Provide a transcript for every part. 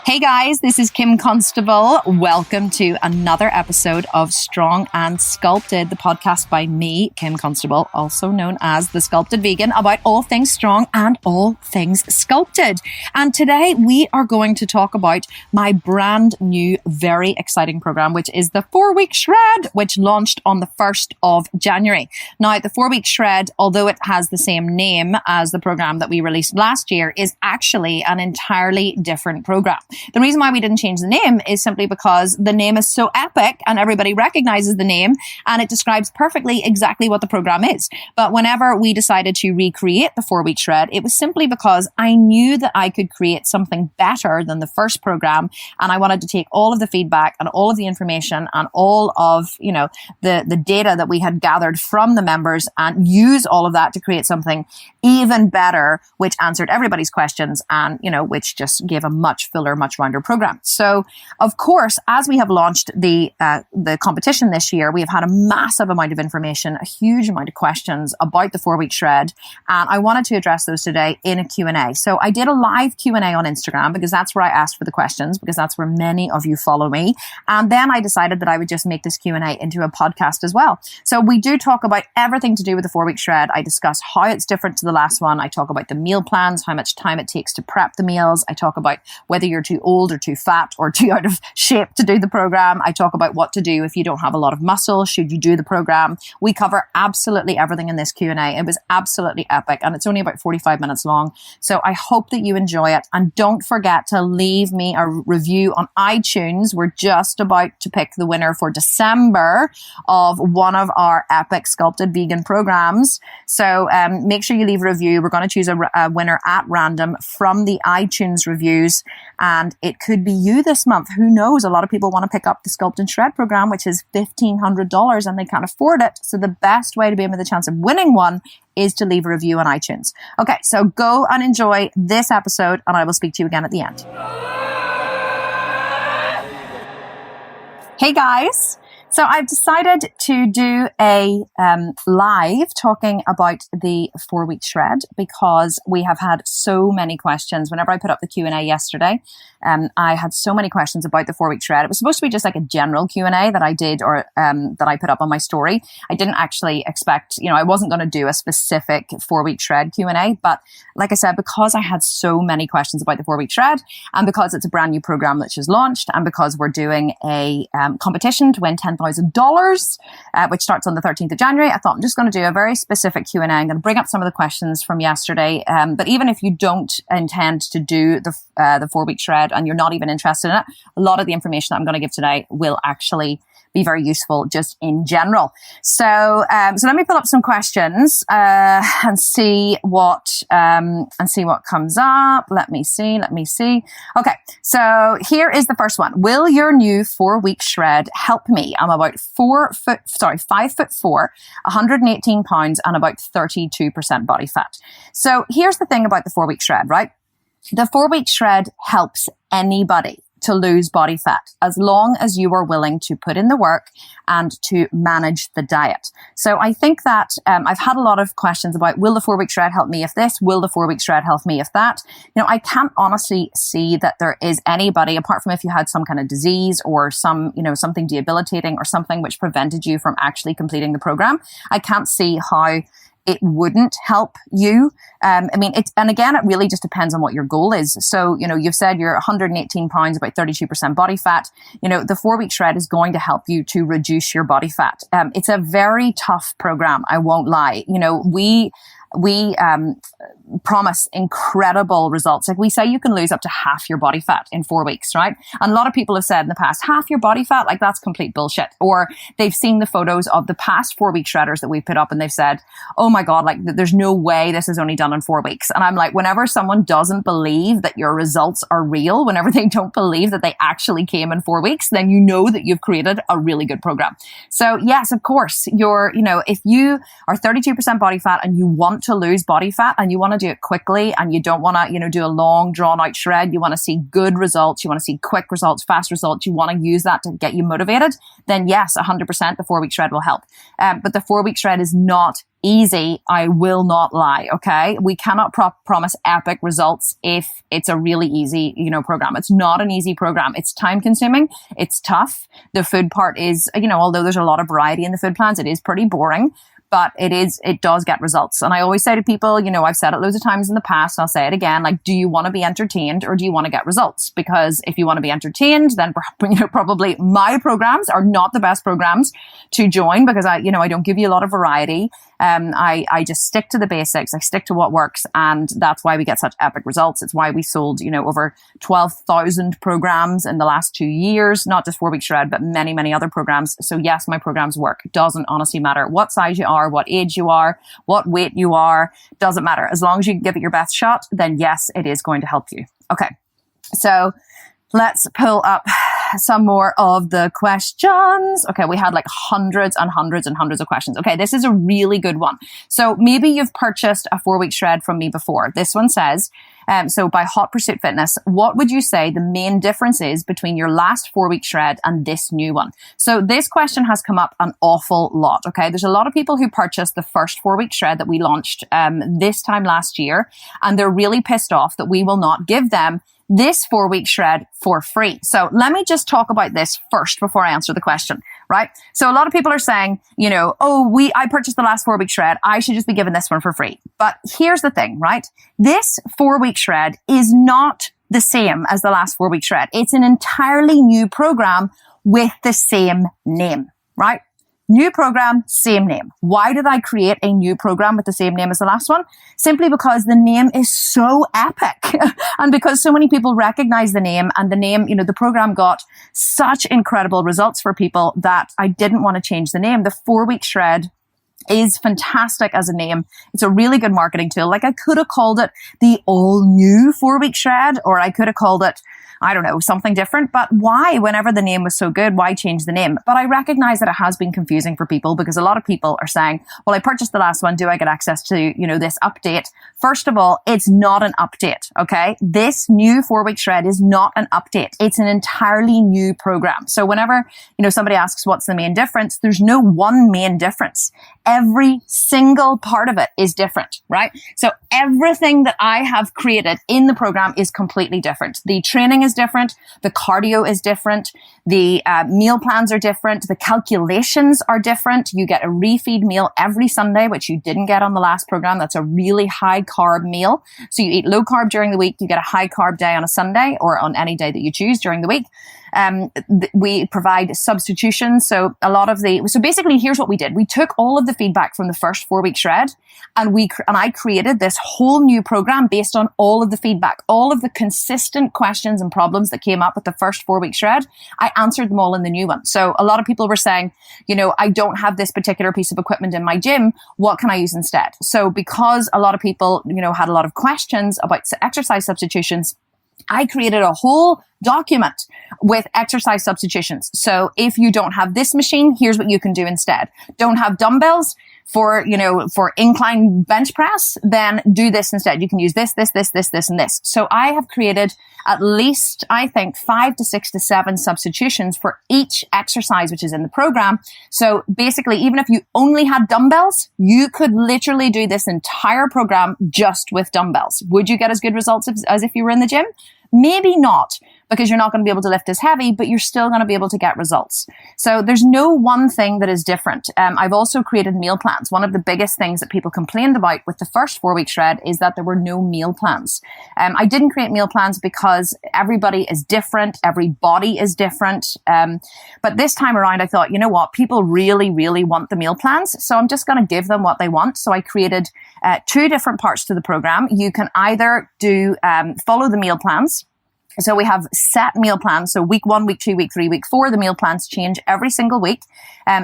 Hey guys, this is Kim Constable. Welcome to another episode of Strong and Sculpted, the podcast by me, Kim Constable, also known as The Sculpted Vegan, about all things strong and all things sculpted. And today we are going to talk about my brand new, very exciting program, which is the 4-week shred, which launched on the 1st of January. Now, the 4-week shred, although it has the same name as the program that we released last year, is actually an entirely different program. The reason why we didn't change the name is simply because the name is so epic and everybody recognizes the name and it describes perfectly exactly what the program is. But whenever we decided to recreate the 4-week shred, it was simply because I knew that I could create something better than the first program, and I wanted to take all of the feedback and all of the information and all of, the data that we had gathered from the members and use all of that to create something even better, which answered everybody's questions and, which just gave a much fuller, much rounder program. So, of course, as we have launched the competition this year, we have had a massive amount of information, a huge amount of questions about the 4-week shred, and I wanted to address those today in a Q&A. So I did a live Q&A on Instagram because that's where I asked for the questions, because that's where many of you follow me. And then I decided that I would just make this Q&A into a podcast as well. So we do talk about everything to do with the 4-week shred. I discuss how it's different to the last one. I talk about the meal plans, how much time it takes to prep the meals. I talk about whether you're too old or too fat or too out of shape to do the program. I talk about what to do if you don't have a lot of muscle. Should you do the program? We cover absolutely everything in this Q&A. It was absolutely epic, and it's only about 45 minutes long. So I hope that you enjoy it, and don't forget to leave me a review on iTunes. We're just about to pick the winner for December of one of our epic sculpted vegan programs. So make sure you leave a review. We're going to choose a winner at random from the iTunes reviews, and it could be you this month. Who knows? A lot of people want to pick up the Sculpt and Shred program, which is $1,500, and they can't afford it. So the best way to be with a chance of winning one is to leave a review on iTunes. Okay, so go and enjoy this episode, and I will speak to you again at the end. Hey guys. So I've decided to do a live talking about the 4-week shred because we have had so many questions. Whenever I put up the Q&A yesterday, I had so many questions about the 4-week shred. It was supposed to be just like a general Q&A that I did or that I put up on my story. I didn't actually expect, I wasn't going to do a specific 4-week shred Q&A. But like I said, because I had so many questions about the 4-week shred, and because it's a brand new program which is launched, and because we're doing a competition to win $10,000, which starts on the 13th of January, I thought I'm just going to do a very specific Q&A. I'm going to bring up some of the questions from yesterday. But even if you don't intend to do the 4-week shred and you're not even interested in it, a lot of the information that I'm going to give today will actually be very useful just in general. So let me pull up some questions and see what comes up. Let me see. Okay, so here is the first one. Will your new 4-week shred help me? I'm about 5'4", 118 pounds, and about 32% body fat. So here's the thing about the 4-week shred, right? The 4-week shred helps anybody to lose body fat, as long as you are willing to put in the work and to manage the diet. So I think that I've had a lot of questions about, will the 4-week shred help me if this? Will the 4-week shred help me if that? I can't honestly see that there is anybody, apart from if you had some kind of disease or something debilitating or something which prevented you from actually completing the program. I can't see how it wouldn't help you. And again, it really just depends on what your goal is. So, you've said you're 118 pounds, about 32% body fat. The 4-week shred is going to help you to reduce your body fat. It's a very tough program. I won't lie. We promise incredible results. Like we say, you can lose up to half your body fat in 4 weeks, right? And a lot of people have said in the past, half your body fat, like that's complete bullshit. Or they've seen the photos of the past 4-week shredders that we've put up and they've said, oh my God, like there's no way this is only done in 4 weeks. And I'm like, whenever someone doesn't believe that your results are real, whenever they don't believe that they actually came in 4 weeks, then you know that you've created a really good program. So yes, of course, if you are 32% body fat and you want want to lose body fat and you want to do it quickly and you don't want to, do a long drawn out shred, you want to see good results, you want to see quick results, fast results, you want to use that to get you motivated, then yes, 100% the 4-week shred will help. But the 4-week shred is not easy. I will not lie. Okay. We cannot promise epic results if it's a really easy, program. It's not an easy program. It's time consuming. It's tough. The food part is, although there's a lot of variety in the food plans, it is pretty boring. But it does get results. And I always say to people, I've said it loads of times in the past, and I'll say it again, like, do you want to be entertained or do you want to get results? Because if you want to be entertained, then, probably my programs are not the best programs to join because I don't give you a lot of variety. I just stick to the basics. I stick to what works. And that's why we get such epic results. It's why we sold, over 12,000 programs in the last 2 years, not just 4-week shred, but many, many other programs. So yes, my programs work. It doesn't honestly matter what size you are, what age you are, what weight you are, doesn't matter. As long as you can give it your best shot, then yes, it is going to help you. Okay. So let's pull up some more of the questions. Okay, we had like hundreds and hundreds and hundreds of questions. Okay, this is a really good one. So maybe you've purchased a 4-week shred from me before. This one says, so by Hot Pursuit Fitness, what would you say the main difference is between your last 4-week shred and this new one? So this question has come up an awful lot. Okay, there's a lot of people who purchased the first 4-week shred that we launched this time last year, and they're really pissed off that we will not give them this 4-week shred for free. So let me just talk about this first before I answer the question, right? So a lot of people are saying, I purchased the last 4-week shred. I should just be given this one for free. But here's the thing, right? This 4-week shred is not the same as the last 4-week shred. It's an entirely new program with the same name, right? New program, same name. Why did I create a new program with the same name as the last one? Simply because the name is so epic and because so many people recognize the name, and the name, the program got such incredible results for people that I didn't want to change the name. The 4-week shred is fantastic as a name. It's a really good marketing tool. Like, I could have called it the all new 4-week shred, or I could have called it, I don't know, something different. But why, whenever the name was so good, why change the name? But I recognize that it has been confusing for people because a lot of people are saying, well, I purchased the last one. Do I get access to, this update? First of all, it's not an update. Okay. This new 4-week shred is not an update. It's an entirely new program. So whenever, somebody asks what's the main difference, there's no one main difference. Every single part of it is different, right? So everything that I have created in the program is completely different. The training is different. The cardio is different. The meal plans are different. The calculations are different. You get a refeed meal every Sunday, which you didn't get on the last program. That's a really high carb meal. So you eat low carb during the week. You get a high carb day on a Sunday or on any day that you choose during the week. We provide substitutions. So basically here's what we did. We took all of the feedback from the first 4-week shred and I created this whole new program based on all of the feedback, all of the consistent questions and problems that came up with the first 4-week shred. I answered them all in the new one. So a lot of people were saying, I don't have this particular piece of equipment in my gym. What can I use instead? So because a lot of people, had a lot of questions about exercise substitutions, I created a whole document with exercise substitutions. So if you don't have this machine, here's what you can do instead. Don't have dumbbells for incline bench press, then do this instead. You can use this, and this. So I have created at least, I think, 5 to 6 to 7 substitutions for each exercise, which is in the program. So basically, even if you only had dumbbells, you could literally do this entire program just with dumbbells. Would you get as good results as if you were in the gym? Maybe not, because you're not going to be able to lift as heavy, but you're still going to be able to get results. So there's no one thing that is different. I've also created meal plans. One of the biggest things that people complained about with the first 4-week shred is that there were no meal plans. I didn't create meal plans because everybody is different. Every body is different. But this time around, I thought, people really, really want the meal plans. So I'm just going to give them what they want. So I created 2 different parts to the program. You can either follow the meal plans, So we have set meal plans. So week 1, week 2, week 3, week 4, the meal plans change every single week.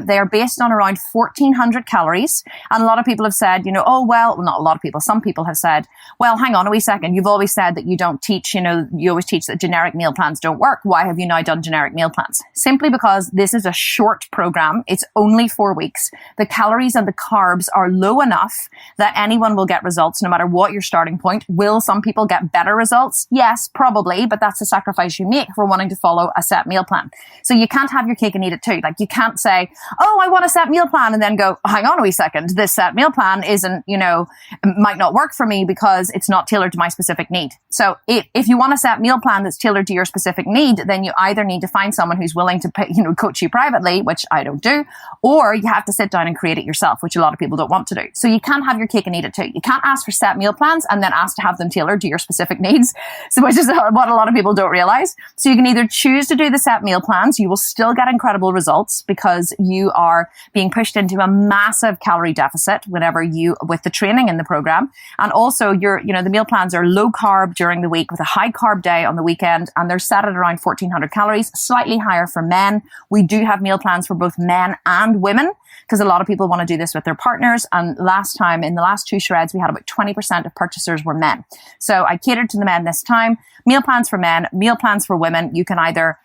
They are based on around 1,400 calories. And a lot of people have said, oh, well, not a lot of people. Some people have said, well, hang on a wee second. You've always said that you don't teach, you always teach that generic meal plans don't work. Why have you now done generic meal plans? Simply because this is a short program. It's only 4 weeks. The calories and the carbs are low enough that anyone will get results no matter what your starting point. Will some people get better results? Yes, probably, but that's the sacrifice you make for wanting to follow a set meal plan. So you can't have your cake and eat it too. Like you can't say, oh, I want a set meal plan and then go, hang on a wee second. This set meal plan isn't, might not work for me because it's not tailored to my specific need. So if you want a set meal plan that's tailored to your specific need, then you either need to find someone who's willing to pay, coach you privately, which I don't do, or you have to sit down and create it yourself, which a lot of people don't want to do. So you can't have your cake and eat it too. You can't ask for set meal plans and then ask to have them tailored to your specific needs. So which is what a lot of people don't realize. So you can either choose to do the set meal plans. You will still get incredible results because you are being pushed into a massive calorie deficit with the training in the program. And also the meal plans are low carb during the week with a high carb day on the weekend. And they're set at around 1,400 calories, slightly higher for men. We do have meal plans for both men and women because a lot of people want to do this with their partners. And last time, in the last 2 shreds, we had about 20% of purchasers were men. So I catered to the men this time. Meal plans for men, meal plans for women. You can either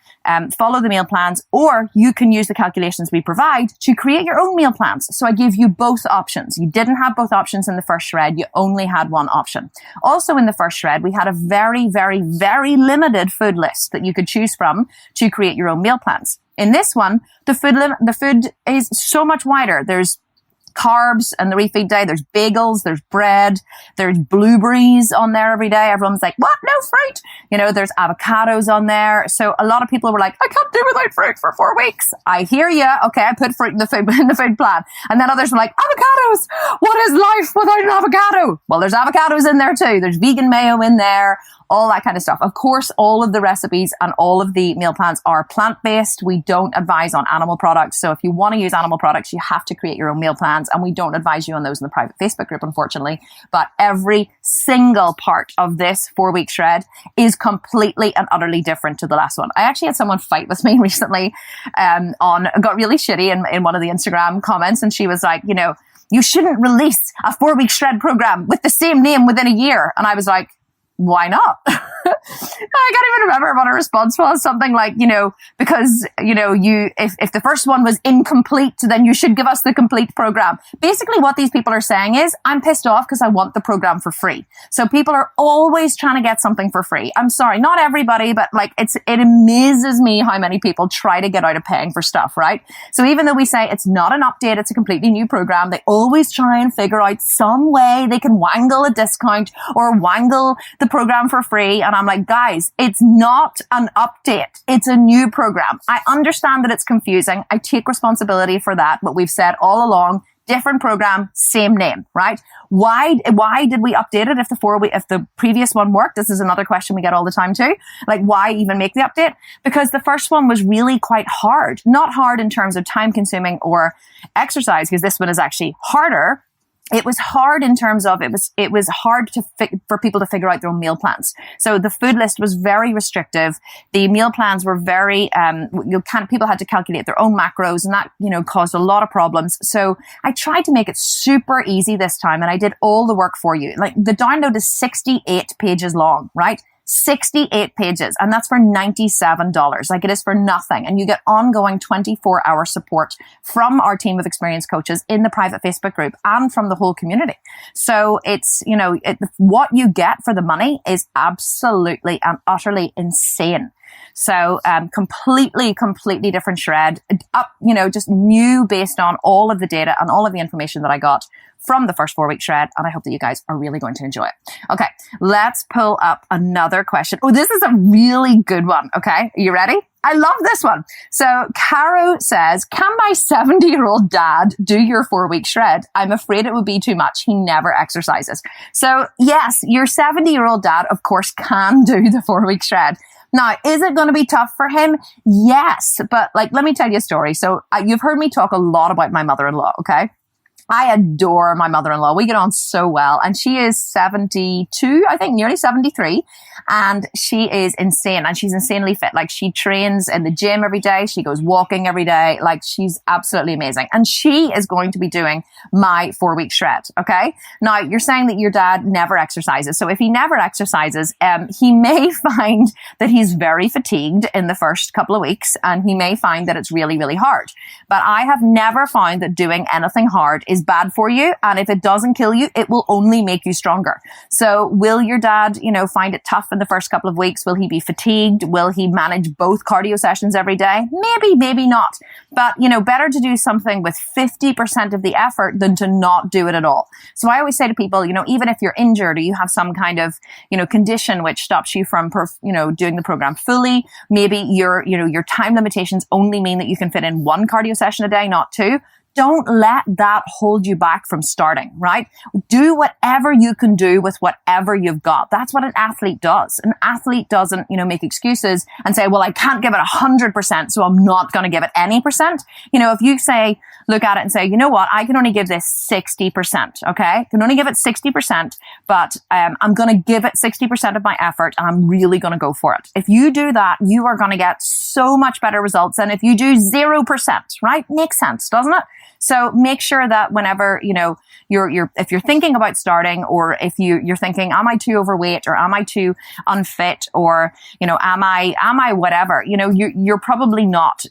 follow the meal plans or you can use the calculations we provide to create your own meal plans. So I give you both options. You didn't have both options in the first shred. You only had one option. Also in the first shred, we had a very, very, very limited food list that you could choose from to create your own meal plans. In this one, the food is so much wider. There's carbs and the refeed day. There's bagels, there's bread, there's blueberries on there every day. Everyone's like, what? No fruit? There's avocados on there. So a lot of people were like, I can't do without fruit for 4 weeks. I hear you. Okay, I put fruit in the food plan. And then others were like, avocados. What is life without an avocado? Well, there's avocados in there too. There's vegan mayo in there. All that kind of stuff. Of course, all of the recipes and all of the meal plans are plant-based. We don't advise on animal products. So if you want to use animal products, you have to create your own meal plans. And we don't advise you on those in the private Facebook group, unfortunately. But every single part of this 4-week shred is completely and utterly different to the last one. I actually had someone fight with me recently got really shitty in one of the Instagram comments. And she was like, you shouldn't release a 4-week shred program with the same name within a year. And I was like, why not? I can't even remember what her response was. Something like, because, if the first one was incomplete, then you should give us the complete program. Basically what these people are saying is, I'm pissed off because I want the program for free. So people are always trying to get something for free. I'm sorry, not everybody, but it amazes me how many people try to get out of paying for stuff, right? So even though we say it's not an update, it's a completely new program, they always try and figure out some way they can wangle a discount or wangle the program for free. And I'm like, guys, it's not an update. It's a new program. I understand that it's confusing. I take responsibility for that. But we've said all along, different program, same name, right? Why did we update it if the previous one worked? This is another question we get all the time too. Like, why even make the update? Because the first one was really quite hard. Not hard in terms of time consuming or exercise, because this one is actually harder. It was hard in terms of it was hard for people to figure out their own meal plans. So the food list was very restrictive. The meal plans were very people had to calculate their own macros, and that caused a lot of problems. So I tried to make it super easy this time, and I did all the work for you. Like the download is 68 pages long, right? 68 pages, and that's for $97. Like, it is for nothing. And you get ongoing 24-hour support from our team of experienced coaches in the private Facebook group and from the whole community. So it's, what you get for the money is absolutely and utterly insane. So, completely different shred, just new based on all of the data and all of the information that I got from the first 4-week shred. And I hope that you guys are really going to enjoy it. Okay, let's pull up another question. Oh, this is a really good one. Okay, are you ready? I love this one. So Caro says, can my 70-year-old dad do your 4-week shred? I'm afraid it would be too much. He never exercises. So yes, your 70-year-old dad, of course, can do the 4-week shred. Now, is it going to be tough for him? Yes. But let me tell you a story. So you've heard me talk a lot about my mother-in-law, okay? I adore my mother-in-law. We get on so well. And she is 72, I think, nearly 73. And she is insane. And she's insanely fit. Like, she trains in the gym every day. She goes walking every day. Like, she's absolutely amazing. And she is going to be doing my 4-week shred. Okay. Now, you're saying that your dad never exercises. So if he never exercises, he may find that he's very fatigued in the first couple of weeks. And he may find that it's really, really hard. But I have never found that doing anything hard is bad for you. And if it doesn't kill you, it will only make you stronger. So will your dad, find it tough in the first couple of weeks? Will he be fatigued? Will he manage both cardio sessions every day? Maybe, maybe not. But, better to do something with 50% of the effort than to not do it at all. So I always say to people, even if you're injured or you have some kind of, condition which stops you from, doing the program fully, maybe your time limitations only mean that you can fit in 1 cardio session a day, not 2. Don't let that hold you back from starting, right? Do whatever you can do with whatever you've got. That's what an athlete does. An athlete doesn't, make excuses and say, well, I can't give it 100%, so I'm not going to give it any percent. If you say, look at it and say, you know what, I can only give this 60%, okay? I can only give it 60%, but I'm going to give it 60% of my effort and I'm really going to go for it. If you do that, you are going to get so much better results than if you do 0%, right? Makes sense, doesn't it? So make sure that whenever, if you're thinking about starting, or if you're thinking, am I too overweight, or am I too unfit, or, am I whatever, you're probably not.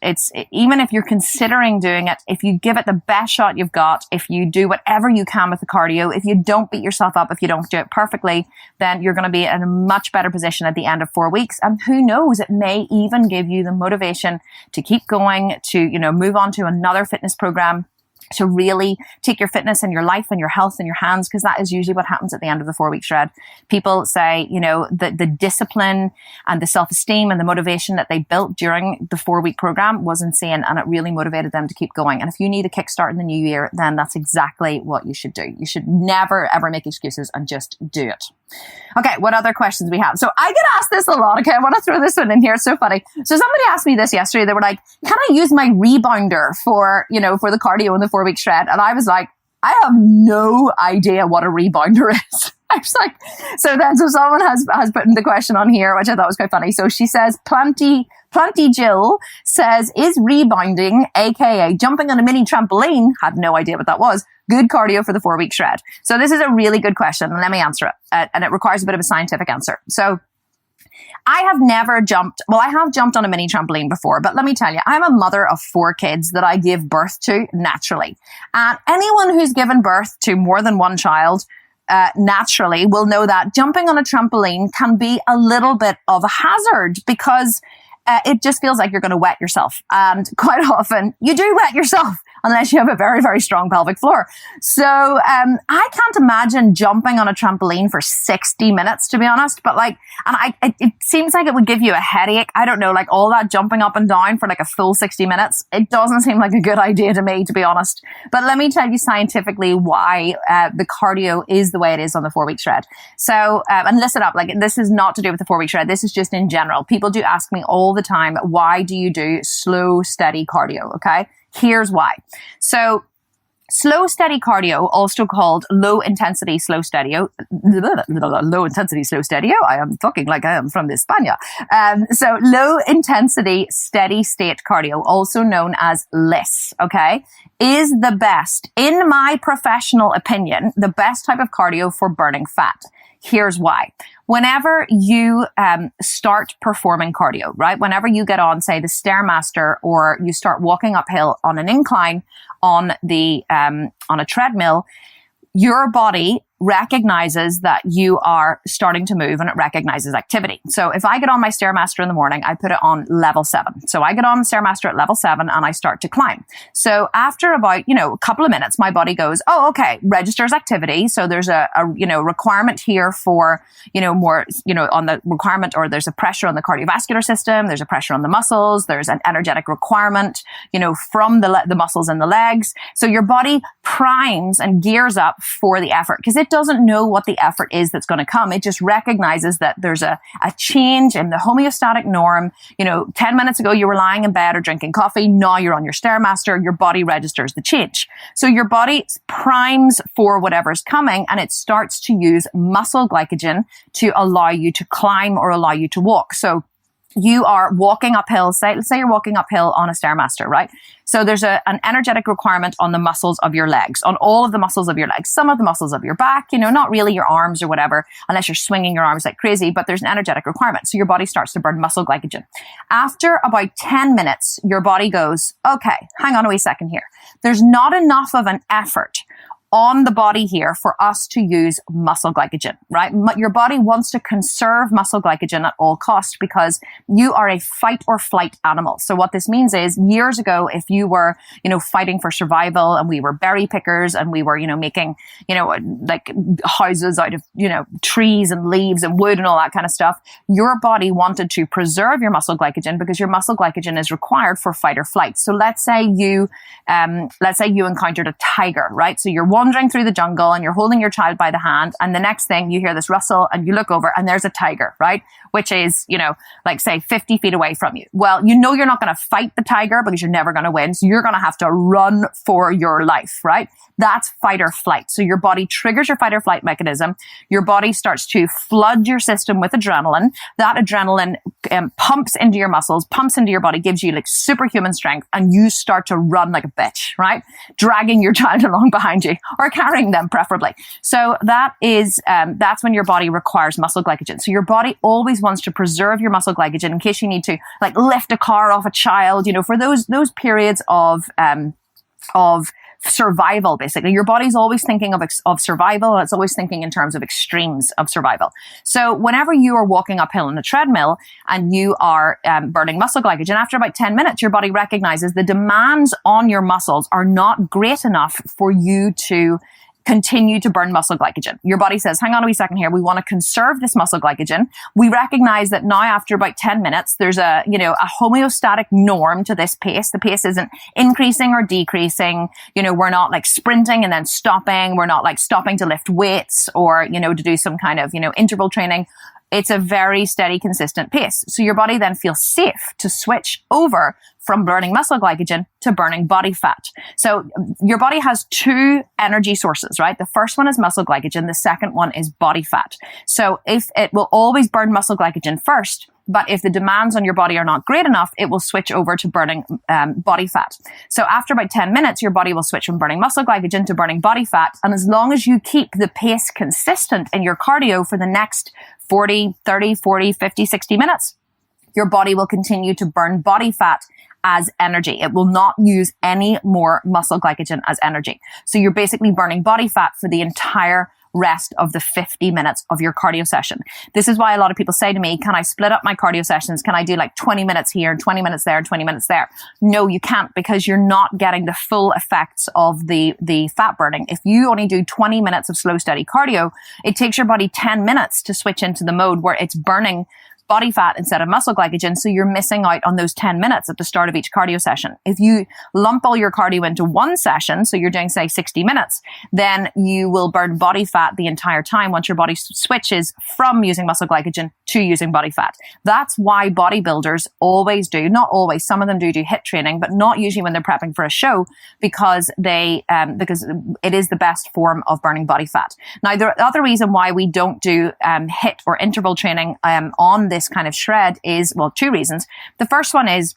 Even if you're considering doing it, if you give it the best shot you've got, if you do whatever you can with the cardio, if you don't beat yourself up, if you don't do it perfectly, then you're going to be in a much better position at the end of 4 weeks. And who knows, it may even give you the motivation to keep going, to, move on to another fitness program, to really take your fitness and your life and your health in your hands, because that is usually what happens at the end of the 4-week shred. People say, the discipline and the self-esteem and the motivation that they built during the 4-week program was insane, and it really motivated them to keep going. And if you need a kickstart in the new year, then that's exactly what you should do. You should never, ever make excuses and just do it. Okay, what other questions we have? So I get asked this a lot. Okay, I want to throw this one in here. It's so funny. So somebody asked me this yesterday. They were like, can I use my rebounder for the cardio in the 4-week shred? And I was like, I have no idea what a rebounder is. I was like, so someone has put in the question on here, which I thought was quite funny. So she says, Planty Jill says, is rebounding, aka jumping on a mini trampoline, had no idea what that was, good cardio for the 4-week shred? So this is a really good question, and let me answer it. And it requires a bit of a scientific answer. So I have never jumped. Well, I have jumped on a mini trampoline before, but let me tell you, I'm a mother of 4 kids that I gave birth to naturally. And anyone who's given birth to more than one child naturally will know that jumping on a trampoline can be a little bit of a hazard, because it just feels like you're going to wet yourself. And quite often you do wet yourself unless you have a very, very strong pelvic floor. So I can't imagine jumping on a trampoline for 60 minutes, to be honest. But it seems like it would give you a headache. I don't know, all that jumping up and down for a full 60 minutes. It doesn't seem like a good idea to me, to be honest. But let me tell you scientifically why the cardio is the way it is on the 4-week shred. So, and listen up, this is not to do with the 4-week shred. This is just in general. People do ask me all the time, why do you do slow, steady cardio? Okay. Here's why. So slow, steady cardio, also called low intensity, slow steady. Low intensity, slow steady. I am talking like I am from España. So low intensity, steady state cardio, also known as LISS, okay, is the best, in my professional opinion, the best type of cardio for burning fat. Here's why. Whenever you start performing cardio, right? Whenever you get on, say, the Stairmaster, or you start walking uphill on an incline on a treadmill, your body recognizes that you are starting to move, and it recognizes activity. So if I get on my Stairmaster in the morning, I put it on level 7. So I get on the Stairmaster at level 7 and I start to climb. So after about, a couple of minutes, my body goes, oh, okay, registers activity. So there's a requirement here for, more, on the requirement, or there's a pressure on the cardiovascular system. There's a pressure on the muscles. There's an energetic requirement, from the muscles in the legs. So your body primes and gears up for the effort, because it doesn't know what the effort is that's going to come. It just recognizes that there's a change in the homeostatic norm. 10 minutes ago, you were lying in bed or drinking coffee. Now you're on your Stairmaster. Your body registers the change. So your body primes for whatever's coming, and it starts to use muscle glycogen to allow you to climb or allow you to walk. So you are walking uphill, let's say you're walking uphill on a Stairmaster, right? So there's an energetic requirement on the muscles of your legs, on all of the muscles of your legs, some of the muscles of your back, not really your arms or whatever, unless you're swinging your arms like crazy, but there's an energetic requirement. So your body starts to burn muscle glycogen. After about 10 minutes, your body goes, okay, hang on a wee second here. There's not enough of an effort on the body here for us to use muscle glycogen, right? Your body wants to conserve muscle glycogen at all costs because you are a fight or flight animal. So what this means is years ago, if you were, fighting for survival and we were berry pickers and we were, making, like houses out of, trees and leaves and wood and all that kind of stuff, your body wanted to preserve your muscle glycogen because your muscle glycogen is required for fight or flight. So let's say you encountered a tiger, right? So you're wandering through the jungle and you're holding your child by the hand, and the next thing you hear this rustle and you look over and there's a tiger, right? Which is, like say 50 feet away from you. Well, you're not going to fight the tiger because you're never going to win. So you're going to have to run for your life, right? That's fight or flight. So your body triggers your fight or flight mechanism. Your body starts to flood your system with adrenaline. That adrenaline pumps into your muscles, pumps into your body, gives you like superhuman strength, and you start to run like a bitch, right? Dragging your child along behind you or carrying them preferably. So that's when your body requires muscle glycogen. So your body always wants to preserve your muscle glycogen in case you need to like lift a car off a child, for those periods of survival. Basically, your body's always thinking of survival. It's always thinking in terms of extremes of survival. So whenever you are walking uphill on a treadmill and you are burning muscle glycogen, after about 10 minutes, your body recognizes the demands on your muscles are not great enough for you to continue to burn muscle glycogen. Your body says, hang on a wee second here. We want to conserve this muscle glycogen. We recognize that now after about 10 minutes, there's a homeostatic norm to this pace. The pace isn't increasing or decreasing. We're not like sprinting and then stopping. We're not like stopping to lift weights or, to do some kind of, interval training. It's a very steady, consistent pace. So your body then feels safe to switch over from burning muscle glycogen to burning body fat. So your body has two energy sources, right? The first one is muscle glycogen. The second one is body fat. So if it will always burn muscle glycogen first, but if the demands on your body are not great enough, it will switch over to burning body fat. So after about 10 minutes, your body will switch from burning muscle glycogen to burning body fat. And as long as you keep the pace consistent in your cardio for the next 40, 30, 40, 50, 60 minutes, your body will continue to burn body fat as energy. It will not use any more muscle glycogen as energy. So you're basically burning body fat for the entire rest of the 50 minutes of your cardio session. This is why a lot of people say to me, can I split up my cardio sessions? Can I do like 20 minutes here and 20 minutes there and 20 minutes there? No, you can't, because you're not getting the full effects of the fat burning. If you only do 20 minutes of slow, steady cardio, it takes your body 10 minutes to switch into the mode where it's burning body fat instead of muscle glycogen. So you're missing out on those 10 minutes at the start of each cardio session. If you lump all your cardio into one session, so you're doing say 60 minutes, then you will burn body fat the entire time once your body switches from using muscle glycogen to using body fat. That's why bodybuilders always do, not always, some of them do HIIT training, but not usually when they're prepping for a show, because because it is the best form of burning body fat. Now, the other reason why we don't do HIIT or interval training on this kind of shred is, well, two reasons. The first one is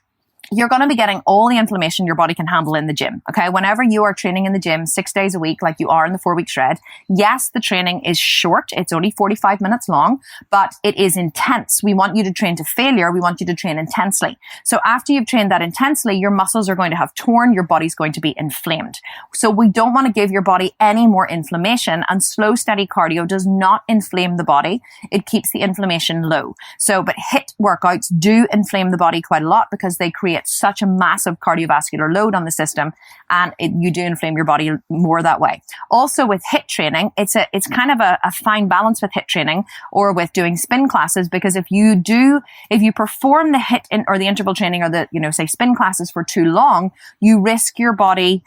you're going to be getting all the inflammation your body can handle in the gym. Okay. Whenever you are training in the gym 6 days a week, like you are in the 4-week shred, yes, the training is short. It's only 45 minutes long, but it is intense. We want you to train to failure. We want you to train intensely. So after you've trained that intensely, your muscles are going to have torn. Your body's going to be inflamed. So we don't want to give your body any more inflammation, and slow, steady cardio does not inflame the body. It keeps the inflammation low. So, but HIIT workouts do inflame the body quite a lot because they create such a massive cardiovascular load on the system, and you do inflame your body more that way. Also with HIIT training, it's kind of a fine balance with HIIT training or with doing spin classes, because if you perform the HIIT or the interval training or the, say spin classes for too long, you risk your body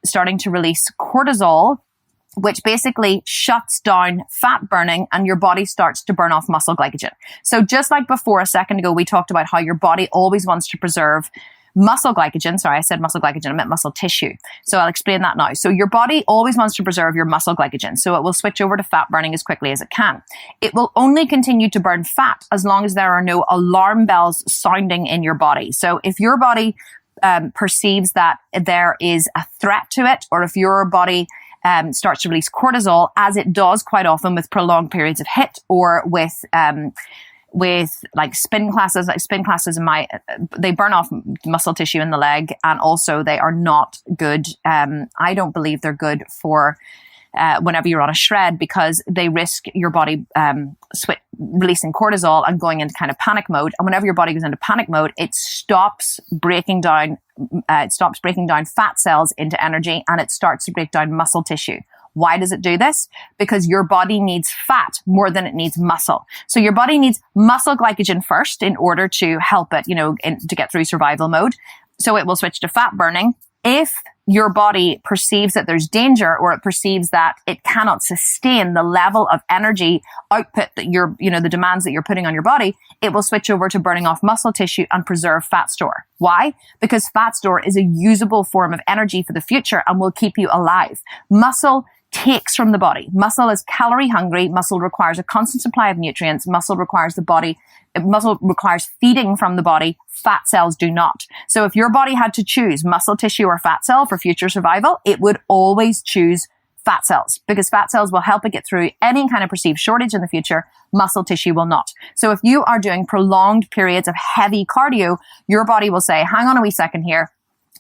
starting to release cortisol which basically shuts down fat burning and your body starts to burn off muscle glycogen. So just like before, a second ago, we talked about how your body always wants to preserve muscle glycogen. Sorry, I said muscle glycogen, I meant muscle tissue. So I'll explain that now. So your body always wants to preserve your muscle glycogen. So it will switch over to fat burning as quickly as it can. It will only continue to burn fat as long as there are no alarm bells sounding in your body. So if your body perceives that there is a threat to it, or if your body starts to release cortisol, as it does quite often with prolonged periods of HIIT or with like spin classes. Like spin classes they burn off muscle tissue in the leg, and also they are not good. I don't believe they're good for whenever you're on a shred, because they risk your body releasing cortisol and going into kind of panic mode. And whenever your body goes into panic mode, it stops breaking down fat cells into energy, and it starts to break down muscle tissue. Why does it do this? Because your body needs fat more than it needs muscle. So your body needs muscle glycogen first in order to help it, to get through survival mode. So it will switch to fat burning. If your body perceives that there's danger, or it perceives that it cannot sustain the level of energy output that the demands that you're putting on your body, it will switch over to burning off muscle tissue and preserve fat store. Why? Because fat store is a usable form of energy for the future and will keep you alive. Muscle takes from the body. Muscle is calorie hungry. Muscle requires a constant supply of nutrients. Muscle requires feeding from the body. Fat cells do not. So if your body had to choose muscle tissue or fat cell for future survival, it would always choose fat cells, because fat cells will help it get through any kind of perceived shortage in the future. Muscle tissue will not. So if you are doing prolonged periods of heavy cardio, your body will say, hang on a wee second here.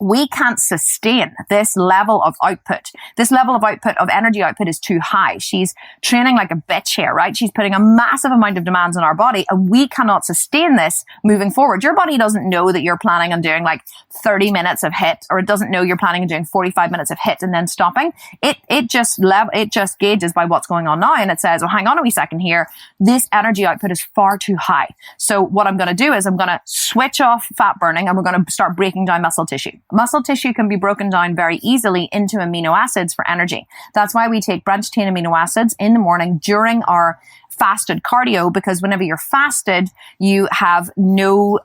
We can't sustain this level of output. This level of output, of energy output, is too high. She's training like a bitch here, right? She's putting a massive amount of demands on our body, and we cannot sustain this moving forward. Your body doesn't know that you're planning on doing like 30 minutes of HIIT, or it doesn't know you're planning on doing 45 minutes of HIIT and then stopping. It just gauges by what's going on now, and it says, oh, hang on a wee second here. This energy output is far too high. So what I'm going to do is I'm going to switch off fat burning, and we're going to start breaking down muscle tissue. Muscle tissue can be broken down very easily into amino acids for energy. That's why we take branched chain amino acids in the morning during our fasted cardio, because whenever you're fasted, you have no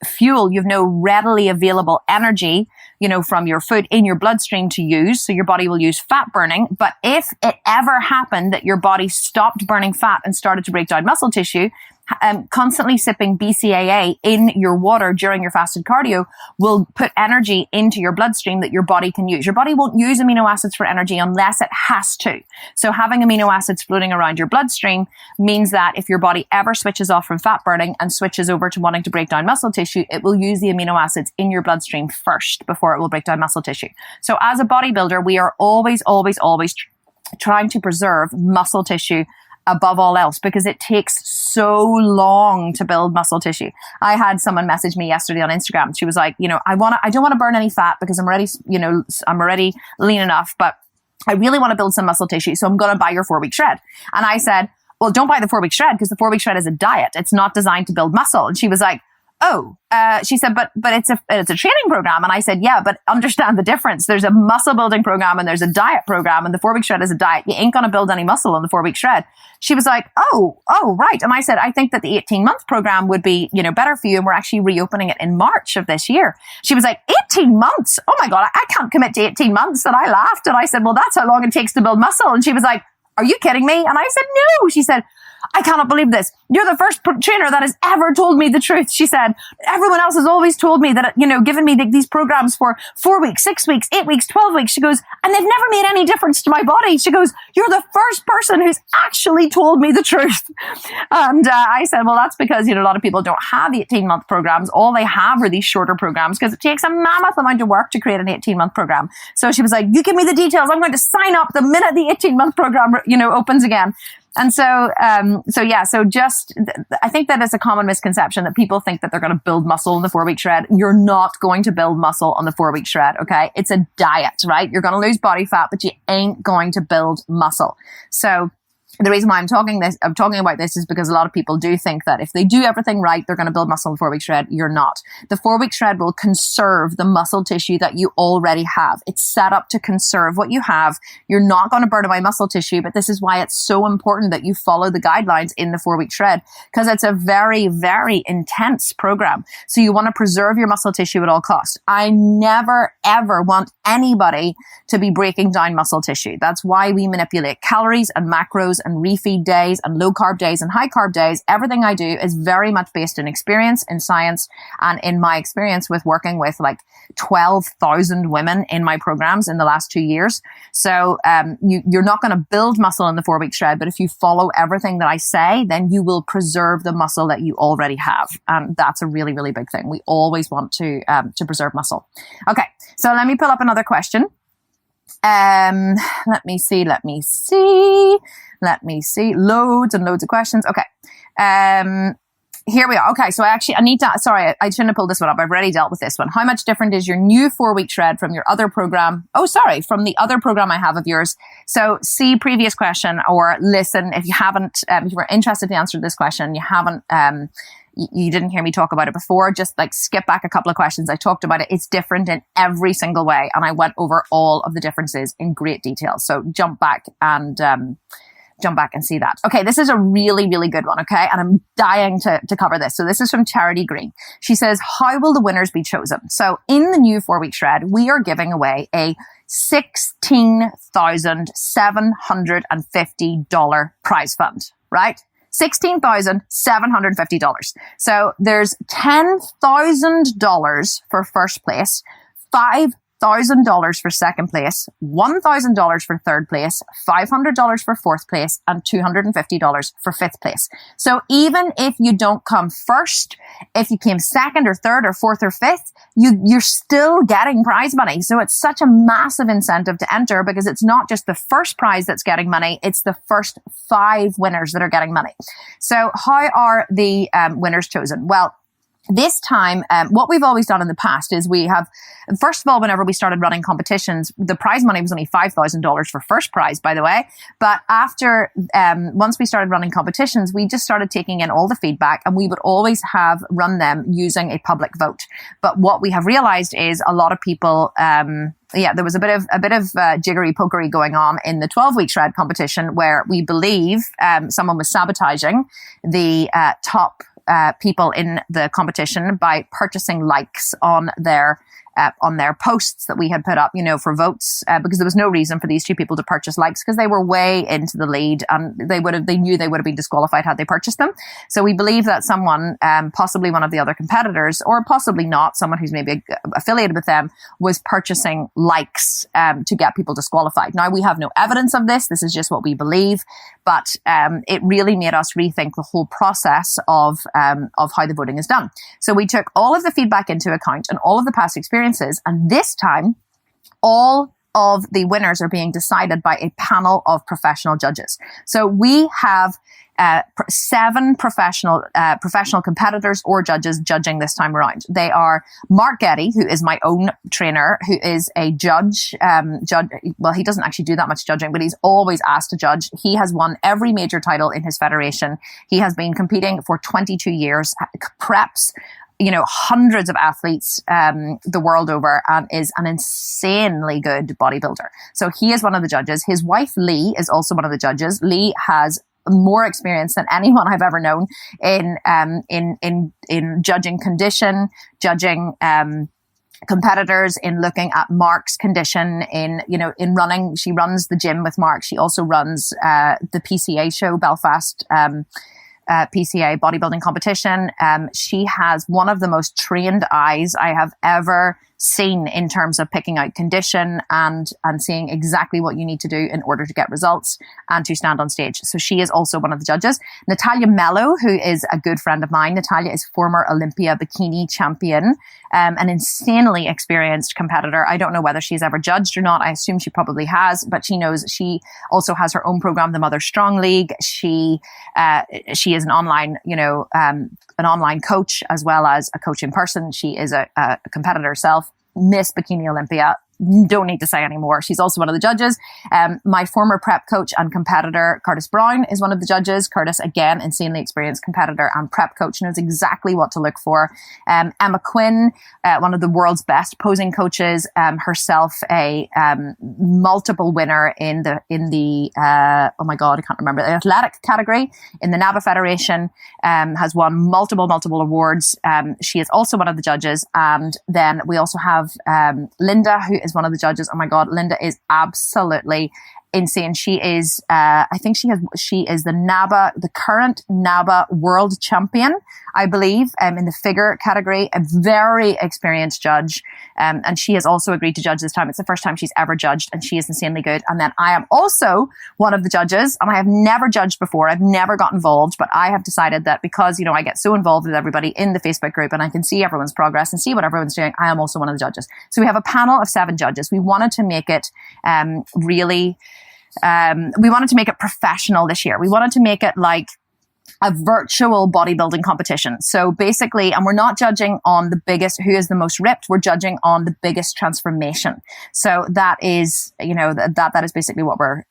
fuel, you have no readily available energy, from your food in your bloodstream to use. So your body will use fat burning. But if it ever happened that your body stopped burning fat and started to break down muscle tissue, constantly sipping BCAA in your water during your fasted cardio will put energy into your bloodstream that your body can use. Your body won't use amino acids for energy unless it has to. So having amino acids floating around your bloodstream means that if your body ever switches off from fat burning and switches over to wanting to break down muscle tissue, it will use the amino acids in your bloodstream first before it will break down muscle tissue. So as a bodybuilder, we are always trying to preserve muscle tissue above all else, because it takes so long to build muscle tissue. I had someone message me yesterday on Instagram. She was like, I don't want to burn any fat because I'm already lean enough, but I really want to build some muscle tissue. So I'm going to buy your 4-week shred. And I said, well, don't buy the 4-week shred, because the 4-week shred is a diet. It's not designed to build muscle. And she was like, oh, she said, but it's a training program. And I said, yeah, but understand the difference. There's a muscle building program and there's a diet program, and the 4-week shred is a diet. You ain't going to build any muscle on the 4-week shred. She was like, oh, right. And I said, I think that the 18-month program would be, better for you. And we're actually reopening it in March of this year. She was like, 18 months? Oh my God, I can't commit to 18 months. And I laughed and I said, well, that's how long it takes to build muscle. And she was like, are you kidding me? And I said, no. She said, I cannot believe this. You're the first trainer that has ever told me the truth. She said, everyone else has always told me that, given me these programs for 4 weeks, 6 weeks, 8 weeks, 12 weeks. She goes, and they've never made any difference to my body. She goes, you're the first person who's actually told me the truth. And I said, well, that's because, a lot of people don't have 18-month programs. All they have are these shorter programs, because it takes a mammoth amount of work to create an 18-month program. So she was like, you give me the details. I'm going to sign up the minute the 18-month program, opens again. And so I think that is a common misconception, that people think that they're going to build muscle on the 4-week shred. You're not going to build muscle on the 4-week shred. Okay. It's a diet, right? You're going to lose body fat, but you ain't going to build muscle. So the reason why I'm talking about this is because a lot of people do think that if they do everything right, they're going to build muscle in the 4-week shred. You're not. The 4-week shred will conserve the muscle tissue that you already have. It's set up to conserve what you have. You're not going to burn away muscle tissue, but this is why it's so important that you follow the guidelines in the 4-week shred, because it's a very, very intense program. So you want to preserve your muscle tissue at all costs. I never, ever want anybody to be breaking down muscle tissue. That's why we manipulate calories and macros and refeed days and low carb days and high carb days. Everything I do is very much based in experience, in science, and in my experience with working with like 12,000 women in my programs in the last 2 years. So you're not going to build muscle in the 4-week shred, but if you follow everything that I say, then you will preserve the muscle that you already have. And that's a really, really big thing. We always want to preserve muscle. Okay, so let me pull up another question. Let me see. Loads and loads of questions. Okay. Here we are. Okay. So I shouldn't have pulled this one up. I've already dealt with this one. How much different is your new 4-week shred from your other program? From the other program I have of yours. So see previous question, or listen if you haven't, if you were interested to answer this question, you didn't hear me talk about it before, just like skip back a couple of questions. I talked about it. It's different in every single way. And I went over all of the differences in great detail. So jump back and see that. Okay. This is a really, really good one. Okay. And I'm dying to cover this. So this is from Charity Green. She says, how will the winners be chosen? So in the new 4-week shred, we are giving away a $16,750 prize fund, right? $16,750. So there's $10,000 for first place, $5,000 for second place, $1,000 for third place, $500 for fourth place, and $250 for fifth place. So even if you don't come first, if you came second or third or fourth or fifth, you're still getting prize money. So it's such a massive incentive to enter, because it's not just the first prize that's getting money, it's the first 5 winners that are getting money. So how are the winners chosen? Well, this time, what we've always done in the past is we have, first of all, whenever we started running competitions, the prize money was only $5,000 for first prize, by the way. But after, once we started running competitions, we just started taking in all the feedback, and we would always have run them using a public vote. But what we have realized is a lot of people, there was a bit of jiggery pokery going on in the 12-week shred competition, where we believe someone was sabotaging the top people in the competition by purchasing likes on their posts that we had put up, for votes, because there was no reason for these 2 people to purchase likes, because they were way into the lead, and they knew they would have been disqualified had they purchased them. So we believe that someone, possibly one of the other competitors, or possibly not, someone who's maybe affiliated with them, was purchasing likes to get people disqualified. Now, we have no evidence of this. This is just what we believe, but it really made us rethink the whole process of how the voting is done. So we took all of the feedback into account and all of the past experiences, and this time, all of the winners are being decided by a panel of professional judges. So we have 7 professional competitors or judges judging this time around. They are Mark Getty, who is my own trainer, who is a judge. Well, he doesn't actually do that much judging, but he's always asked to judge. He has won every major title in his federation. He has been competing for 22 years, preps hundreds of athletes the world over, and is an insanely good bodybuilder. So he is one of the judges. His wife, Lee, is also one of the judges. Lee has more experience than anyone I've ever known in judging condition, judging competitors, in looking at Mark's condition, in running. She runs the gym with Mark. She also runs the PCA show, Belfast PCA bodybuilding competition. She has one of the most trained eyes I have ever seen in terms of picking out condition and seeing exactly what you need to do in order to get results and to stand on stage. So she is also one of the judges. Natalia Mello, who is a good friend of mine. Natalia is former Olympia bikini champion, an insanely experienced competitor. I don't know whether she's ever judged or not. I assume she probably has, but she knows. She also has her own program, the Mother Strong League. She is an online, an online coach as well as a coach in person. She is a competitor herself, Miss Bikini Olympia, don't need to say anymore. She's also one of the judges. My former prep coach and competitor, Curtis Brown, is one of the judges. Curtis, again, insanely experienced competitor and prep coach, knows exactly what to look for. Emma Quinn, one of the world's best posing coaches, herself a multiple winner in the oh my God, I can't remember, the athletic category in the NABA Federation, has won multiple awards. She is also one of the judges. And then we also have Linda, who is one of the judges. Oh my God, Linda is absolutely insane. She is, I think she is the current NABA world champion, I believe, in the figure category, a very experienced judge. And she has also agreed to judge this time. It's the first time she's ever judged, and she is insanely good. And then I am also one of the judges, and I have never judged before. I've never got involved, but I have decided that because, I get so involved with everybody in the Facebook group and I can see everyone's progress and see what everyone's doing, I am also one of the judges. So we have a panel of 7 judges. We wanted to make it we wanted to make it professional this year. We wanted to make it like a virtual bodybuilding competition. So basically, and we're not judging on the biggest, who is the most ripped, we're judging on the biggest transformation. So that is, that is basically what we're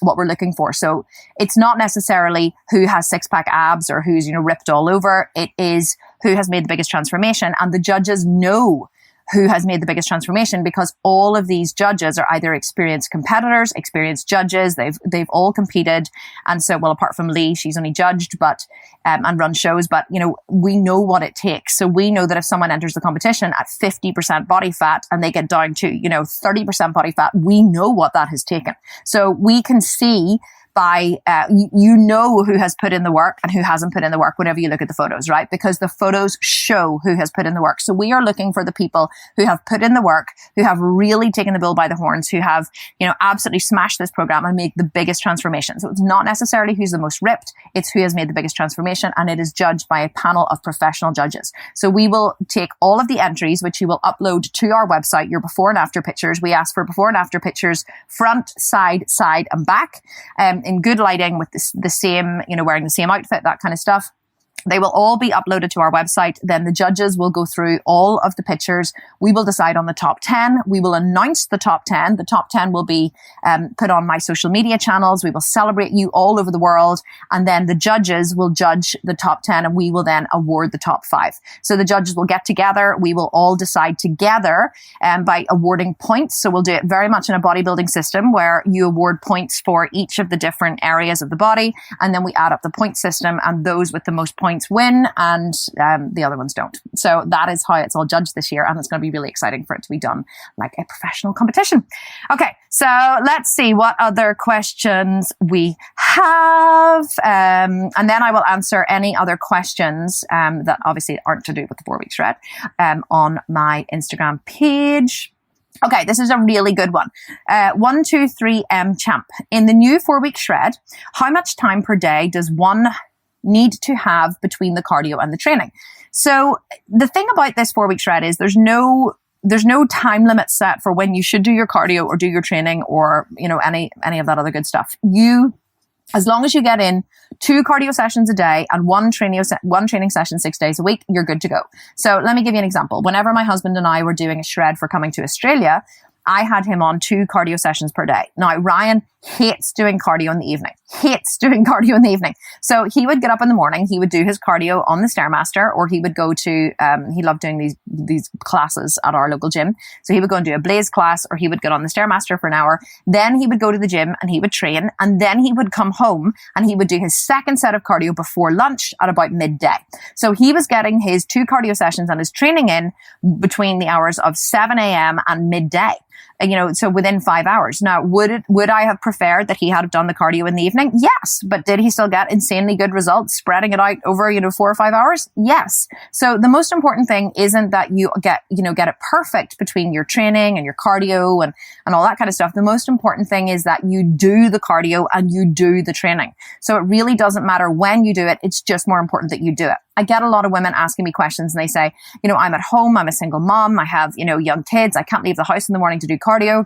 looking for. So it's not necessarily who has 6-pack abs or who's, ripped all over. It is who has made the biggest transformation, and the judges know who has made the biggest transformation because all of these judges are either experienced competitors, experienced judges. They've all competed. And so, well, apart from Lee, she's only judged, but, and run shows, but, we know what it takes. So we know that if someone enters the competition at 50% body fat and they get down to, 30% body fat, we know what that has taken. So we can see by, who has put in the work and who hasn't put in the work whenever you look at the photos, right? Because the photos show who has put in the work. So we are looking for the people who have put in the work, who have really taken the bull by the horns, who have, absolutely smashed this program and made the biggest transformation. So it's not necessarily who's the most ripped, it's who has made the biggest transformation, and it is judged by a panel of professional judges. So we will take all of the entries, which you will upload to our website, your before and after pictures. We ask for before and after pictures, front, side, and back. In good lighting with the same, wearing the same outfit, that kind of stuff. They will all be uploaded to our website. Then the judges will go through all of the pictures. We will decide on the top 10. We will announce the top 10. The top 10 will be put on my social media channels. We will celebrate you all over the world. And then the judges will judge the top 10, and we will then award the top 5. So the judges will get together. We will all decide together by awarding points. So we'll do it very much in a bodybuilding system where you award points for each of the different areas of the body. And then we add up the point system, and those with the most points win, and the other ones don't. So that is how it's all judged this year, and it's going to be really exciting for it to be done like a professional competition. Okay, so let's see what other questions we have, and then I will answer any other questions that obviously aren't to do with the 4-week shred on my Instagram page. Okay, this is a really good one. 123M Champ. In the new 4-week shred, how much time per day does one need to have between the cardio and the training? So the thing about this 4-week shred is there's no time limit set for when you should do your cardio or do your training or, any of that other good stuff. As long as you get in 2 cardio sessions a day and one training session 6 days a week, you're good to go. So let me give you an example. Whenever my husband and I were doing a shred for coming to Australia, I had him on 2 cardio sessions per day. Now, Ryan hates doing cardio in the evening. So he would get up in the morning, he would do his cardio on the Stairmaster, or he would go to, he loved doing these classes at our local gym. So he would go and do a Blaze class, or he would get on the Stairmaster for an hour. Then he would go to the gym and he would train. And then he would come home and he would do his second set of cardio before lunch at about midday. So he was getting his 2 cardio sessions and his training in between the hours of 7 a.m. and midday. So within 5 hours. Now, would I have preferred that he had done the cardio in the evening? Yes. But did he still get insanely good results spreading it out over, 4 or 5 hours? Yes. So the most important thing isn't that you get it perfect between your training and your cardio and all that kind of stuff. The most important thing is that you do the cardio and you do the training. So it really doesn't matter when you do it. It's just more important that you do it. I get a lot of women asking me questions and they say, I'm at home, I'm a single mom, I have, young kids, I can't leave the house in the morning to do cardio.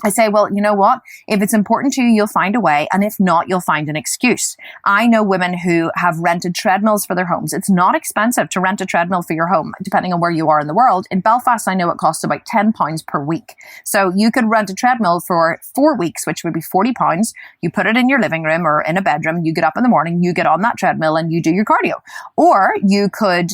I say, well, you know what? If it's important to you, you'll find a way. And if not, you'll find an excuse. I know women who have rented treadmills for their homes. It's not expensive to rent a treadmill for your home, depending on where you are in the world. In Belfast, I know it costs about £10 per week. So you could rent a treadmill for 4 weeks, which would be £40. You put it in your living room or in a bedroom. You get up in the morning, you get on that treadmill and you do your cardio. Or you could,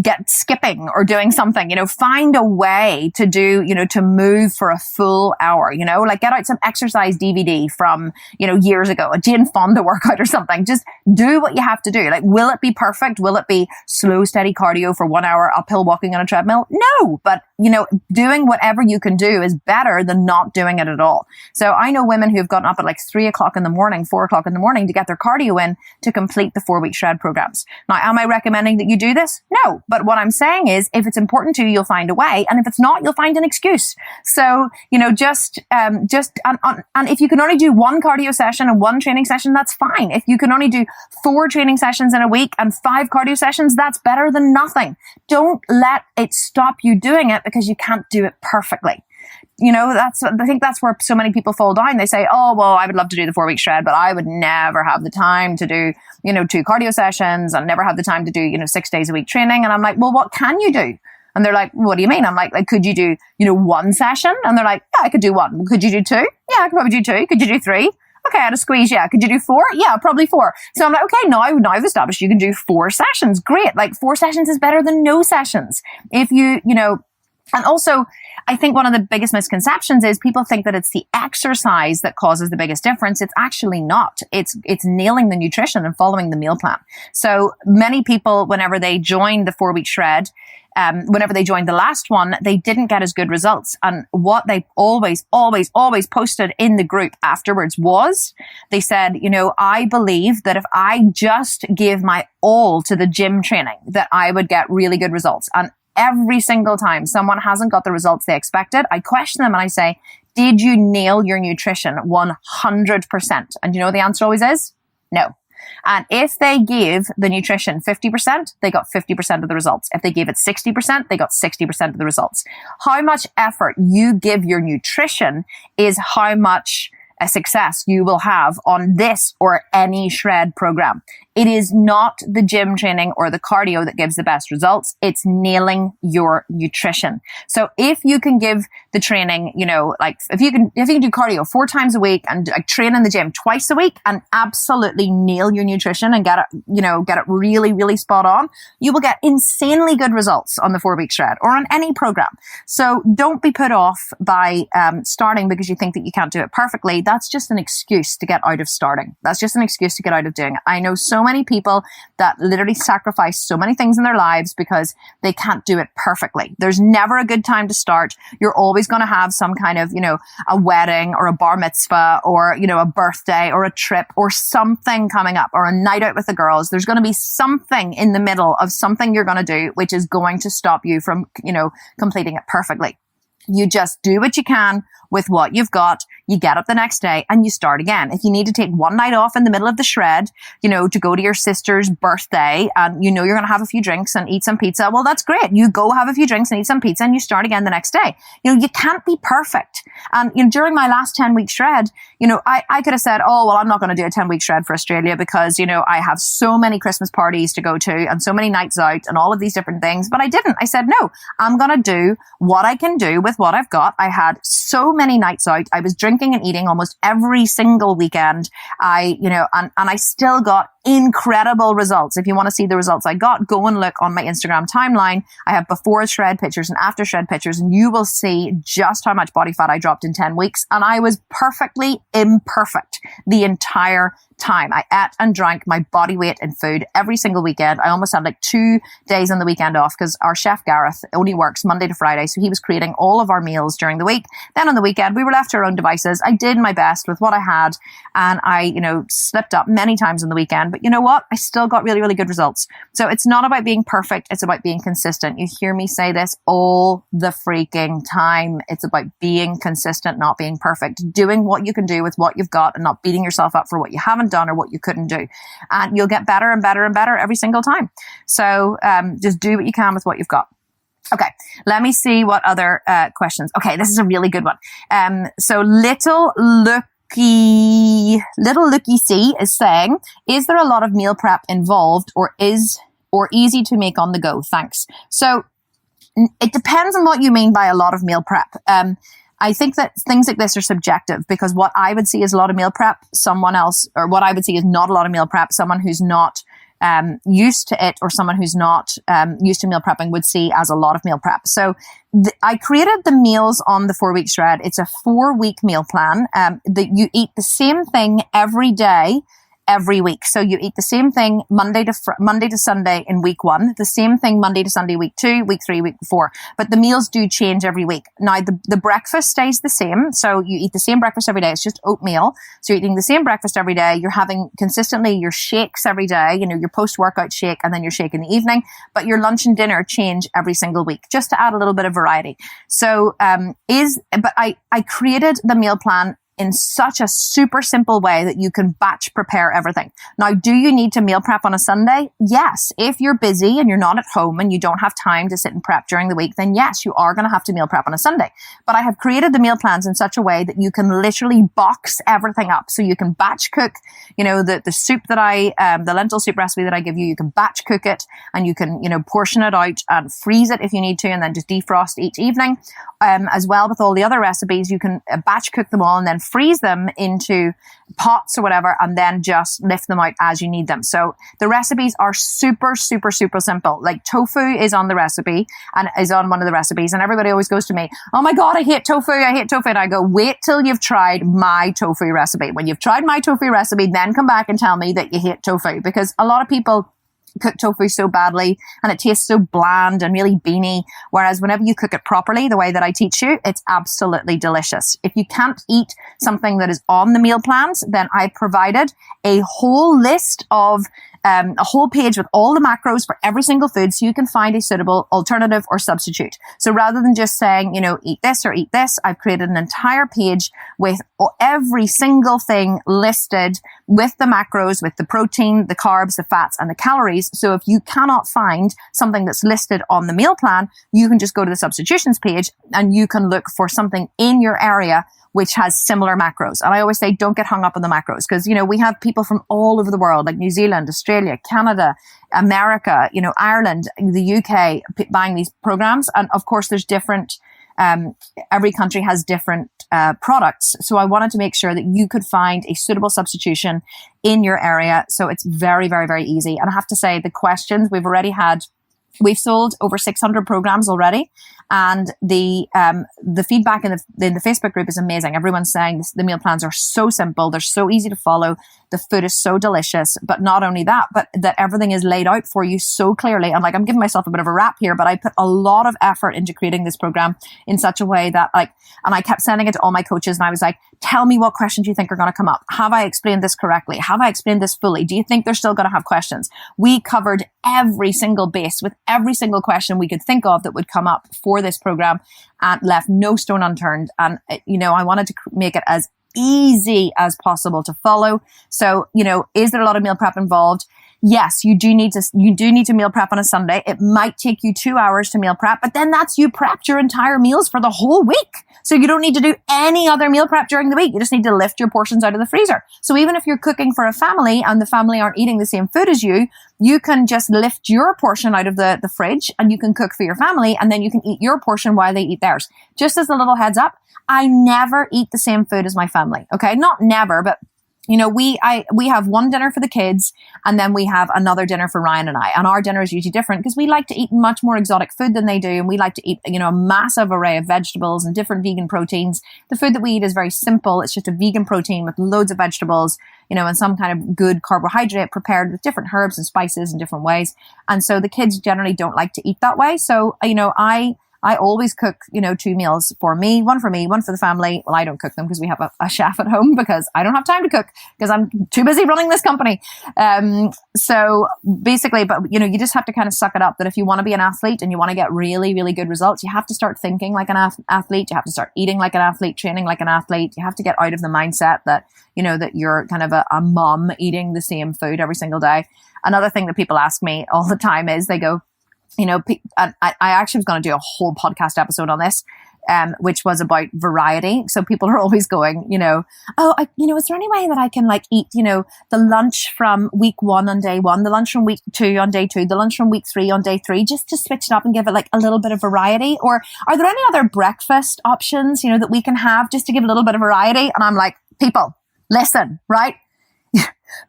get skipping or doing something, find a way to do, to move for a full hour, like get out some exercise DVD from, years ago, a Jane Fonda workout or something. Just do what you have to do. Like, will it be perfect? Will it be slow, steady cardio for 1 hour uphill walking on a treadmill? No, but doing whatever you can do is better than not doing it at all. So I know women who've gotten up at like 3 o'clock in the morning, 4 o'clock in the morning to get their cardio in to complete the 4-week shred programs. Now, am I recommending that you do this? No. But what I'm saying is, if it's important to you, you'll find a way. And if it's not, you'll find an excuse. So, and if you can only do one cardio session and one training session, that's fine. If you can only do 4 training sessions in a week and 5 cardio sessions, that's better than nothing. Don't let it stop you doing it because you can't do it perfectly. I think that's where so many people fall down. They say, oh, well, I would love to do the 4-week shred, but I would never have the time to do, 2 cardio sessions and never have the time to do, 6 days a week training. And I'm like, well, what can you do? And they're like, what do you mean? I'm like, could you do, 1 session? And they're like, yeah, I could do 1. Could you do 2? Yeah, I could probably do 2. Could you do 3? Okay, I had a squeeze. Yeah. Could you do 4? Yeah, probably 4. So I'm like, okay, now I've established you can do 4 sessions. Great. Like 4 sessions is better than no sessions. If and also, I think one of the biggest misconceptions is people think that it's the exercise that causes the biggest difference. It's actually not. It's nailing the nutrition and following the meal plan. So many people, whenever they joined the 4-week shred, whenever they joined the last one, they didn't get as good results. And what they always posted in the group afterwards was, they said, I believe that if I just give my all to the gym training, that I would get really good results. And every single time someone hasn't got the results they expected, I question them and I say, did you nail your nutrition 100%? And the answer always is no. And if they give the nutrition 50%, they got 50% of the results. If they gave it 60%, they got 60% of the results. How much effort you give your nutrition is how much a success you will have on this or any shred program. It is not the gym training or the cardio that gives the best results. It's nailing your nutrition. So if you can give the training, if you can do cardio 4 times a week and train in the gym twice a week and absolutely nail your nutrition and get it really, really spot on, you will get insanely good results on the 4-week shred or on any program. So don't be put off by starting because you think that you can't do it perfectly. That's just an excuse to get out of starting. That's just an excuse to get out of doing it. I know so many people that literally sacrifice so many things in their lives because they can't do it perfectly. There's never a good time to start. You're always going to have some kind of, a wedding or a bar mitzvah or, a birthday or a trip or something coming up or a night out with the girls. There's going to be something in the middle of something you're going to do, which is going to stop you from, completing it perfectly. You just do what you can with what you've got. You get up the next day and you start again. If you need to take one night off in the middle of the shred, to go to your sister's birthday and you're going to have a few drinks and eat some pizza, well, that's great. You go have a few drinks and eat some pizza and you start again the next day. You can't be perfect. And during my last 10-week shred, I could have said, oh, well, I'm not going to do a 10-week shred for Australia because, I have so many Christmas parties to go to and so many nights out and all of these different things. But I didn't. I said, no, I'm going to do what I can do with what I've got. I had so many nights out. I was drinking and eating almost every single weekend. And I still got incredible results. If you want to see the results I got, go and look on my Instagram timeline. I have before shred pictures and after shred pictures, and you will see just how much body fat I dropped in 10 weeks. And I was perfectly imperfect the entire time. I ate and drank my body weight in food every single weekend. I almost had like 2 days on the weekend off because our chef Gareth only works Monday to Friday. So he was creating all of our meals during the week. Then on the weekend, we were left to our own devices. I did my best with what I had and I, slipped up many times on the weekend. But you know what? I still got really, really good results. So it's not about being perfect. It's about being consistent. You hear me say this all the freaking time. It's about being consistent, not being perfect, doing what you can do with what you've got and not beating yourself up for what you haven't done or what you couldn't do. And you'll get better and better and better every single time. So just do what you can with what you've got. Okay, let me see what other questions. Okay, this is a really good one. So Little Looky the little looky see is saying, is there a lot of meal prep involved or easy to make on the go? Thanks. So it depends on what you mean by a lot of meal prep. I think that things like this are subjective, because what I would see as a lot of meal prep, someone else, or what I would see is not a lot of meal prep, someone who's not used to it, or someone who's not used to meal prepping would see as a lot of meal prep. So I created the meals on the 4-week shred. It's a 4-week meal plan that you eat the same thing every day, every week. So you eat the same thing Monday to Sunday in week 1, the same thing Monday to Sunday week 2, week 3, week 4. But the meals do change every week. Now the breakfast stays the same. So you eat the same breakfast every day. It's just oatmeal. So you're eating the same breakfast every day. You're having consistently your shakes every day, your post-workout shake, and then your shake in the evening. But your lunch and dinner change every single week, just to add a little bit of variety. So I created the meal plan in such a super simple way that you can batch prepare everything. Now, do you need to meal prep on a Sunday? Yes. If you're busy and you're not at home and you don't have time to sit and prep during the week, then yes, you are going to have to meal prep on a Sunday. But I have created the meal plans in such a way that you can literally box everything up. So you can batch cook, the soup that the lentil soup recipe that I give you can batch cook it, and you can, portion it out and freeze it if you need to, and then just defrost each evening. As well with all the other recipes, you can batch cook them all and then freeze them into pots or whatever, and then just lift them out as you need them. So the recipes are super, super, super simple. Like tofu is on the recipe and is on one of the recipes, and everybody always goes to me, oh my God, I hate tofu. And I go, wait till you've tried my tofu recipe. When you've tried my tofu recipe, then come back and tell me that you hate tofu, because a lot of people cook tofu so badly and it tastes so bland and really beany. Whereas whenever you cook it properly, the way that I teach you, it's absolutely delicious. If you can't eat something that is on the meal plans, then I provided a whole list of a whole page with all the macros for every single food, so you can find a suitable alternative or substitute. So rather than just saying, eat this or eat this, I've created an entire page with every single thing listed with the macros, with the protein, the carbs, the fats, and the calories. So if you cannot find something that's listed on the meal plan, you can just go to the substitutions page and you can look for something in your area which has similar macros. And I always say, don't get hung up on the macros, because, we have people from all over the world, like New Zealand, Australia, Canada, America, Ireland, the UK, buying these programs. And of course, there's different, every country has different products. So I wanted to make sure that you could find a suitable substitution in your area. So it's very, very, very easy. And I have to say, the questions we've sold over 600 programs already, and the feedback in the Facebook group is amazing. Everyone's saying the meal plans are so simple, they're so easy to follow, the food is so delicious. But not only that, but that everything is laid out for you so clearly. And I'm giving myself a bit of a rap here, but I put a lot of effort into creating this program in such a way that and I kept sending it to all my coaches, and I was like, tell me what questions you think are going to come up. Have I explained this correctly? Have I explained this fully? Do you think they're still going to have questions? We covered every single base with every single question we could think of that would come up for this program, and left no stone unturned. And, I wanted to make it as easy as possible to follow. So, is there a lot of meal prep involved? Yes, you do need to meal prep on a Sunday. It might take you 2 hours to meal prep, but then that's you prepped your entire meals for the whole week. So you don't need to do any other meal prep during the week. You just need to lift your portions out of the freezer. So even if you're cooking for a family and the family aren't eating the same food as you, you can just lift your portion out of the fridge and you can cook for your family, and then you can eat your portion while they eat theirs. Just as a little heads up, I never eat the same food as my family. Okay. Not never, but we have one dinner for the kids, and then we have another dinner for Ryan and I. And our dinner is usually different because we like to eat much more exotic food than they do. And we like to eat, a massive array of vegetables and different vegan proteins. The food that we eat is very simple. It's just a vegan protein with loads of vegetables, and some kind of good carbohydrate prepared with different herbs and spices in different ways. And so the kids generally don't like to eat that way. So, I always cook, 2 meals for me, one for the family. Well, I don't cook them because we have a chef at home, because I don't have time to cook because I'm too busy running this company. So basically, but you just have to kind of suck it up, that if you want to be an athlete and you want to get really, really good results, you have to start thinking like an athlete. You have to start eating like an athlete, training like an athlete. You have to get out of the mindset that, that you're kind of a mom eating the same food every single day. Another thing that people ask me all the time is they go, I actually was going to do a whole podcast episode on this. which was about variety. So people are always going, is there any way that I can like eat, the lunch from week 1 on day 1, the lunch from week 2 on day 2, the lunch from week 3 on day 3, just to switch it up and give it like a little bit of variety? Or are there any other breakfast options, that we can have just to give a little bit of variety? And I'm like, people, listen, right?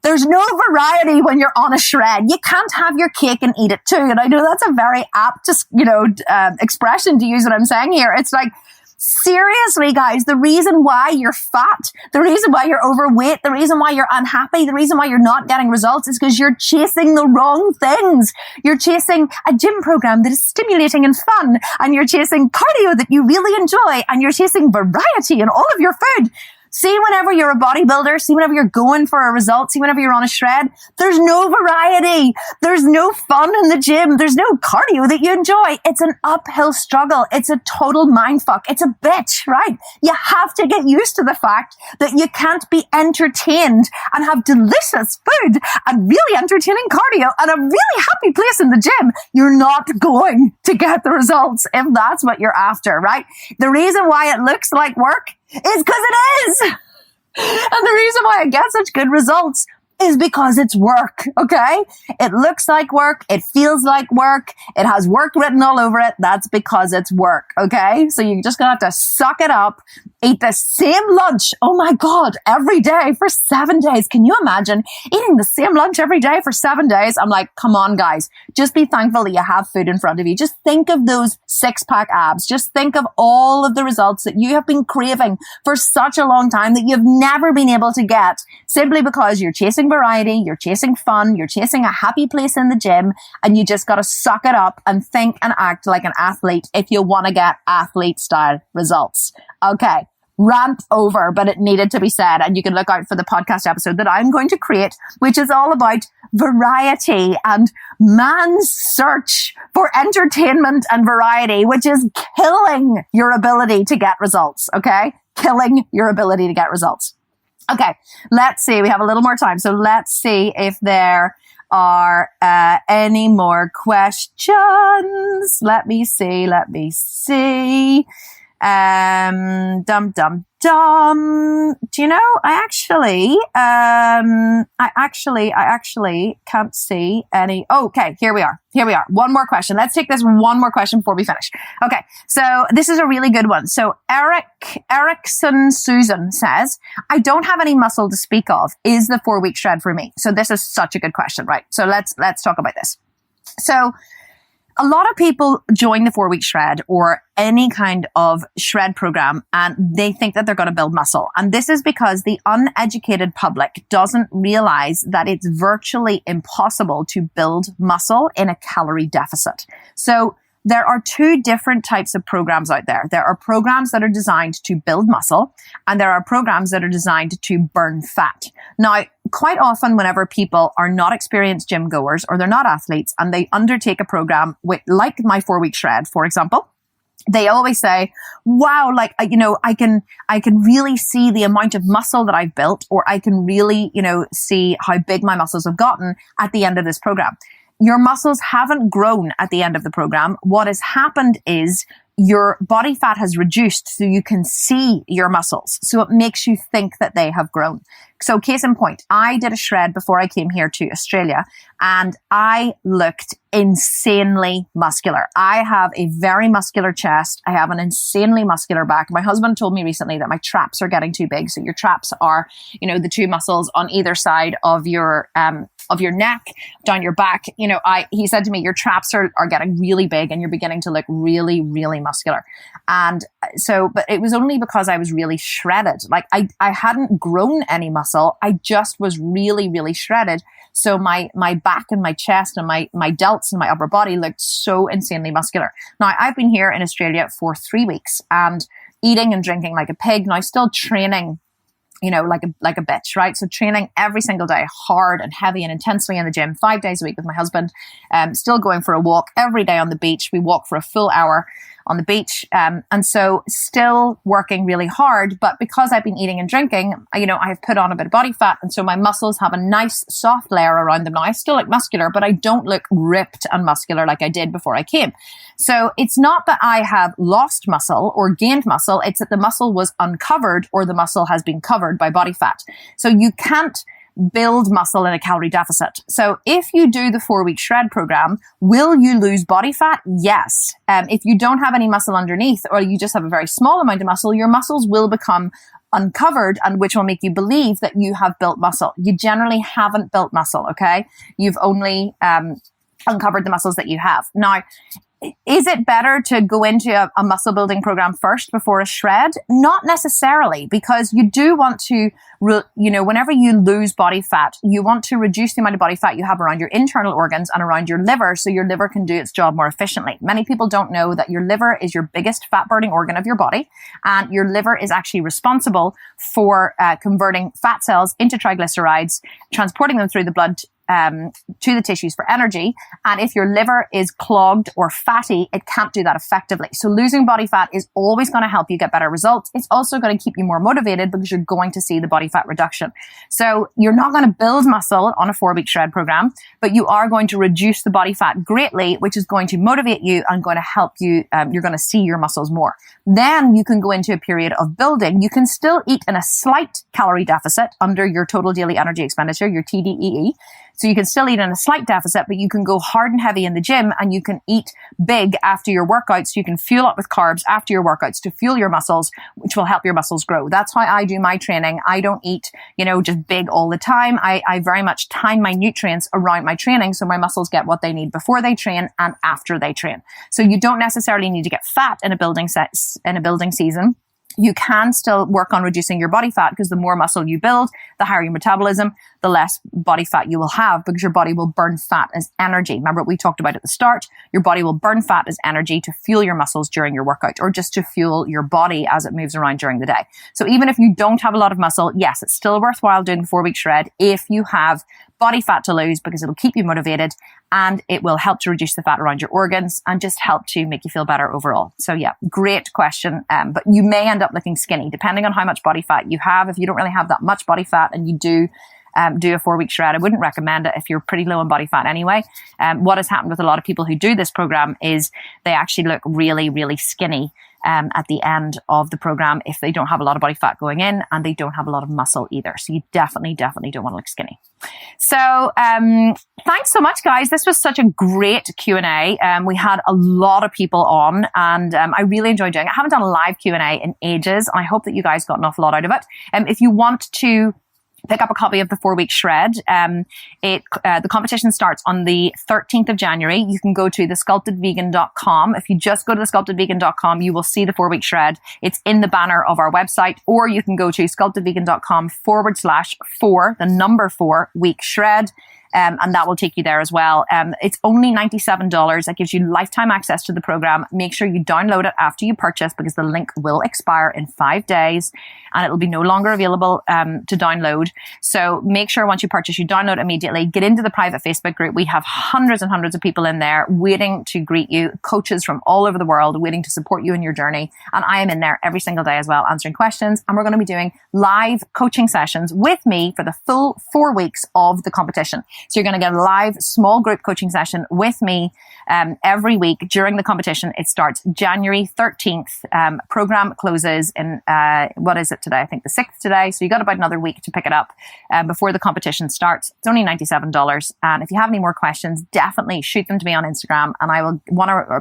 There's no variety when you're on a shred. You can't have your cake and eat it too. And I know that's a very apt, expression to use what I'm saying here. It's like, seriously, guys, the reason why you're fat, the reason why you're overweight, the reason why you're unhappy, the reason why you're not getting results is because you're chasing the wrong things. You're chasing a gym program that is stimulating and fun, and you're chasing cardio that you really enjoy, and you're chasing variety in all of your food. See, whenever you're a bodybuilder, see, whenever you're going for a result, see, whenever you're on a shred, there's no variety. There's no fun in the gym. There's no cardio that you enjoy. It's an uphill struggle. It's a total mindfuck. It's a bitch, right? You have to get used to the fact that you can't be entertained and have delicious food and really entertaining cardio and a really happy place in the gym. You're not going to get the results if that's what you're after, right? The reason why it looks like work is because it is. And the reason why I get such good results is because it's work, okay? It looks like work. It feels like work. It has work written all over it. That's because it's work, okay? So you're just gonna have to suck it up, eat the same lunch, oh my God, every day for 7 days. Can you imagine eating the same lunch every day for 7 days? I'm like, come on, guys. Just be thankful that you have food in front of you. Just think of those 6-pack abs. Just think of all of the results that you have been craving for such a long time that you've never been able to get simply because you're chasing variety, you're chasing fun, you're chasing a happy place in the gym, and you just got to suck it up and think and act like an athlete if you want to get athlete style results. Okay. Rant over, but it needed to be said. And you can look out for the podcast episode that I'm going to create, which is all about variety and man's search for entertainment and variety, which is killing your ability to get results. Okay. Killing your ability to get results. Okay. Let's see. We have a little more time. So let's see if there are any more questions. Let me see. Dum. Do you know, I actually can't see any. Okay, here we are. One more question. Let's take this one more question before we finish. Okay. So this is a really good one. So Erickson Susan says, I don't have any muscle to speak of. Is the 4-week shred for me? So this is such a good question, right? So let's talk about this. So a lot of people join the 4-week shred or any kind of shred program and they think that they're going to build muscle. And this is because the uneducated public doesn't realize that it's virtually impossible to build muscle in a calorie deficit. So there are 2 different types of programs out there. There are programs that are designed to build muscle, and there are programs that are designed to burn fat. Now, quite often whenever people are not experienced gym goers or they're not athletes and they undertake a program like my 4-week shred, for example, they always say, wow, I can really see the amount of muscle that I've built, or I can really, see how big my muscles have gotten at the end of this program. Your muscles haven't grown at the end of the program. What has happened is your body fat has reduced so you can see your muscles. So it makes you think that they have grown. So case in point, I did a shred before I came here to Australia and I looked insanely muscular. I have a very muscular chest. I have an insanely muscular back. My husband told me recently that my traps are getting too big. So your traps are, the 2 muscles on either side of your neck, down your back. He said to me, your traps are getting really big and you're beginning to look really, really muscular. And so, but it was only because I was really shredded. Like I hadn't grown any muscle. I just was really, really shredded. So my back and my chest and my delts and my upper body looked so insanely muscular. Now I've been here in Australia for 3 weeks and eating and drinking like a pig. Now still training, like a bitch, right? So training every single day, hard and heavy and intensely in the gym, 5 days a week with my husband, still going for a walk every day on the beach. We walk for a full hour on the beach. And so still working really hard, but because I've been eating and drinking, I have put on a bit of body fat. And so my muscles have a nice soft layer around them now. I still look muscular, but I don't look ripped and muscular like I did before I came. So it's not that I have lost muscle or gained muscle. It's that the muscle was uncovered or the muscle has been covered by body fat. So you can't build muscle in a calorie deficit. So if you do the 4-week shred program, will you lose body fat? Yes. If you don't have any muscle underneath, or you just have a very small amount of muscle, your muscles will become uncovered, and which will make you believe that you have built muscle. You generally haven't built muscle, okay? You've only uncovered the muscles that you have. Now, is it better to go into a muscle building program first before a shred? Not necessarily, because you do want to, whenever you lose body fat, you want to reduce the amount of body fat you have around your internal organs and around your liver so your liver can do its job more efficiently. Many people don't know that your liver is your biggest fat burning organ of your body, and your liver is actually responsible for converting fat cells into triglycerides, transporting them through the blood to the tissues for energy. And if your liver is clogged or fatty, it can't do that effectively. So losing body fat is always going to help you get better results. It's also going to keep you more motivated because you're going to see the body fat reduction. So you're not going to build muscle on a 4-week shred program, but you are going to reduce the body fat greatly, which is going to motivate you and going to help you. You're going to see your muscles more. Then you can go into a period of building. You can still eat in a slight calorie deficit under your total daily energy expenditure, your TDEE. So you can still eat in a slight deficit, but you can go hard and heavy in the gym, and you can eat big after your workouts. You can fuel up with carbs after your workouts to fuel your muscles, which will help your muscles grow. That's how I do my training. I don't eat, just big all the time. I very much time my nutrients around my training so my muscles get what they need before they train and after they train. So you don't necessarily need to get fat in a building season. You can still work on reducing your body fat, because the more muscle you build, the higher your metabolism, the less body fat you will have, because your body will burn fat as energy. Remember what we talked about at the start? Your body will burn fat as energy to fuel your muscles during your workout, or just to fuel your body as it moves around during the day. So even if you don't have a lot of muscle, yes, it's still worthwhile doing the 4-week shred if you have body fat to lose, because it'll keep you motivated and it will help to reduce the fat around your organs and just help to make you feel better overall. So yeah, great question. But you may end up looking skinny depending on how much body fat you have. If you don't really have that much body fat and you do a 4-week shred, I wouldn't recommend it if you're pretty low in body fat anyway. What has happened with a lot of people who do this program is they actually look really, really skinny at the end of the program if they don't have a lot of body fat going in and they don't have a lot of muscle either. So you definitely don't want to look skinny. So thanks so much, guys. This was such a great Q&A. We had a lot of people on, and I really enjoyed doing it. I haven't done a live Q&A in ages, and I hope that you guys got an awful lot out of it. If you want to pick up a copy of the 4-week shred, the competition starts on the 13th of January. You can go to thesculptedvegan.com. If you just go to thesculptedvegan.com, you will see the 4-week shred. It's in the banner of our website, or you can go to sculptedvegan.com/4 week shred. And that will take you there as well. It's only $97. That gives you lifetime access to the program. Make sure you download it after you purchase, because the link will expire in 5 days and it will be no longer available to download. So make sure once you purchase, you download immediately. Get into the private Facebook group. We have hundreds and hundreds of people in there waiting to greet you, coaches from all over the world waiting to support you in your journey. And I am in there every single day as well, answering questions. And we're going to be doing live coaching sessions with me for the full 4 weeks of the competition. So you're going to get a live small group coaching session with me every week during the competition. It starts January 13th. Program closes in, what is it today? I think the 6th today. So you got about another week to pick it up before the competition starts. It's only $97. And if you have any more questions, definitely shoot them to me on Instagram, and I will,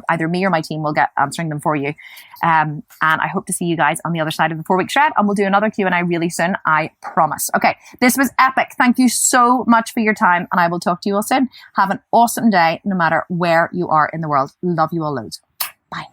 either me or my team will get answering them for you. And I hope to see you guys on the other side of the 4-week shred, and we'll do another Q&A really soon, I promise. Okay, this was epic. Thank you so much for your time, and I will talk to you all soon. Have an awesome day, no matter where you are in the world. Love you all loads. Bye.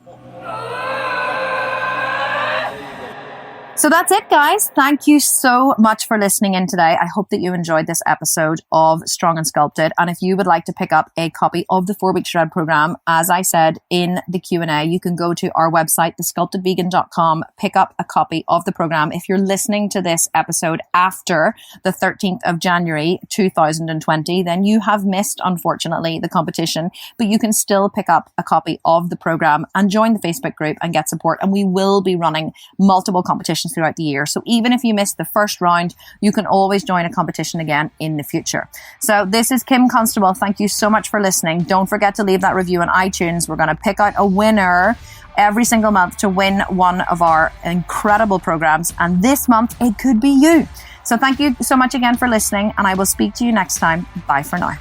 So that's it, guys. Thank you so much for listening in today. I hope that you enjoyed this episode of Strong and Sculpted. And if you would like to pick up a copy of the 4-week shred program, as I said in the Q&A, you can go to our website, thesculptedvegan.com, pick up a copy of the program. If you're listening to this episode after the 13th of January, 2020, then you have missed, unfortunately, the competition, but you can still pick up a copy of the program and join the Facebook group and get support. And we will be running multiple competitions throughout the year. So even if you missed the first round, you can always join a competition again in the future. So this is Kim Constable. Thank you so much for listening. Don't forget to leave that review on iTunes. We're going to pick out a winner every single month to win one of our incredible programs. And this month, it could be you. So thank you so much again for listening, and I will speak to you next time. Bye for now.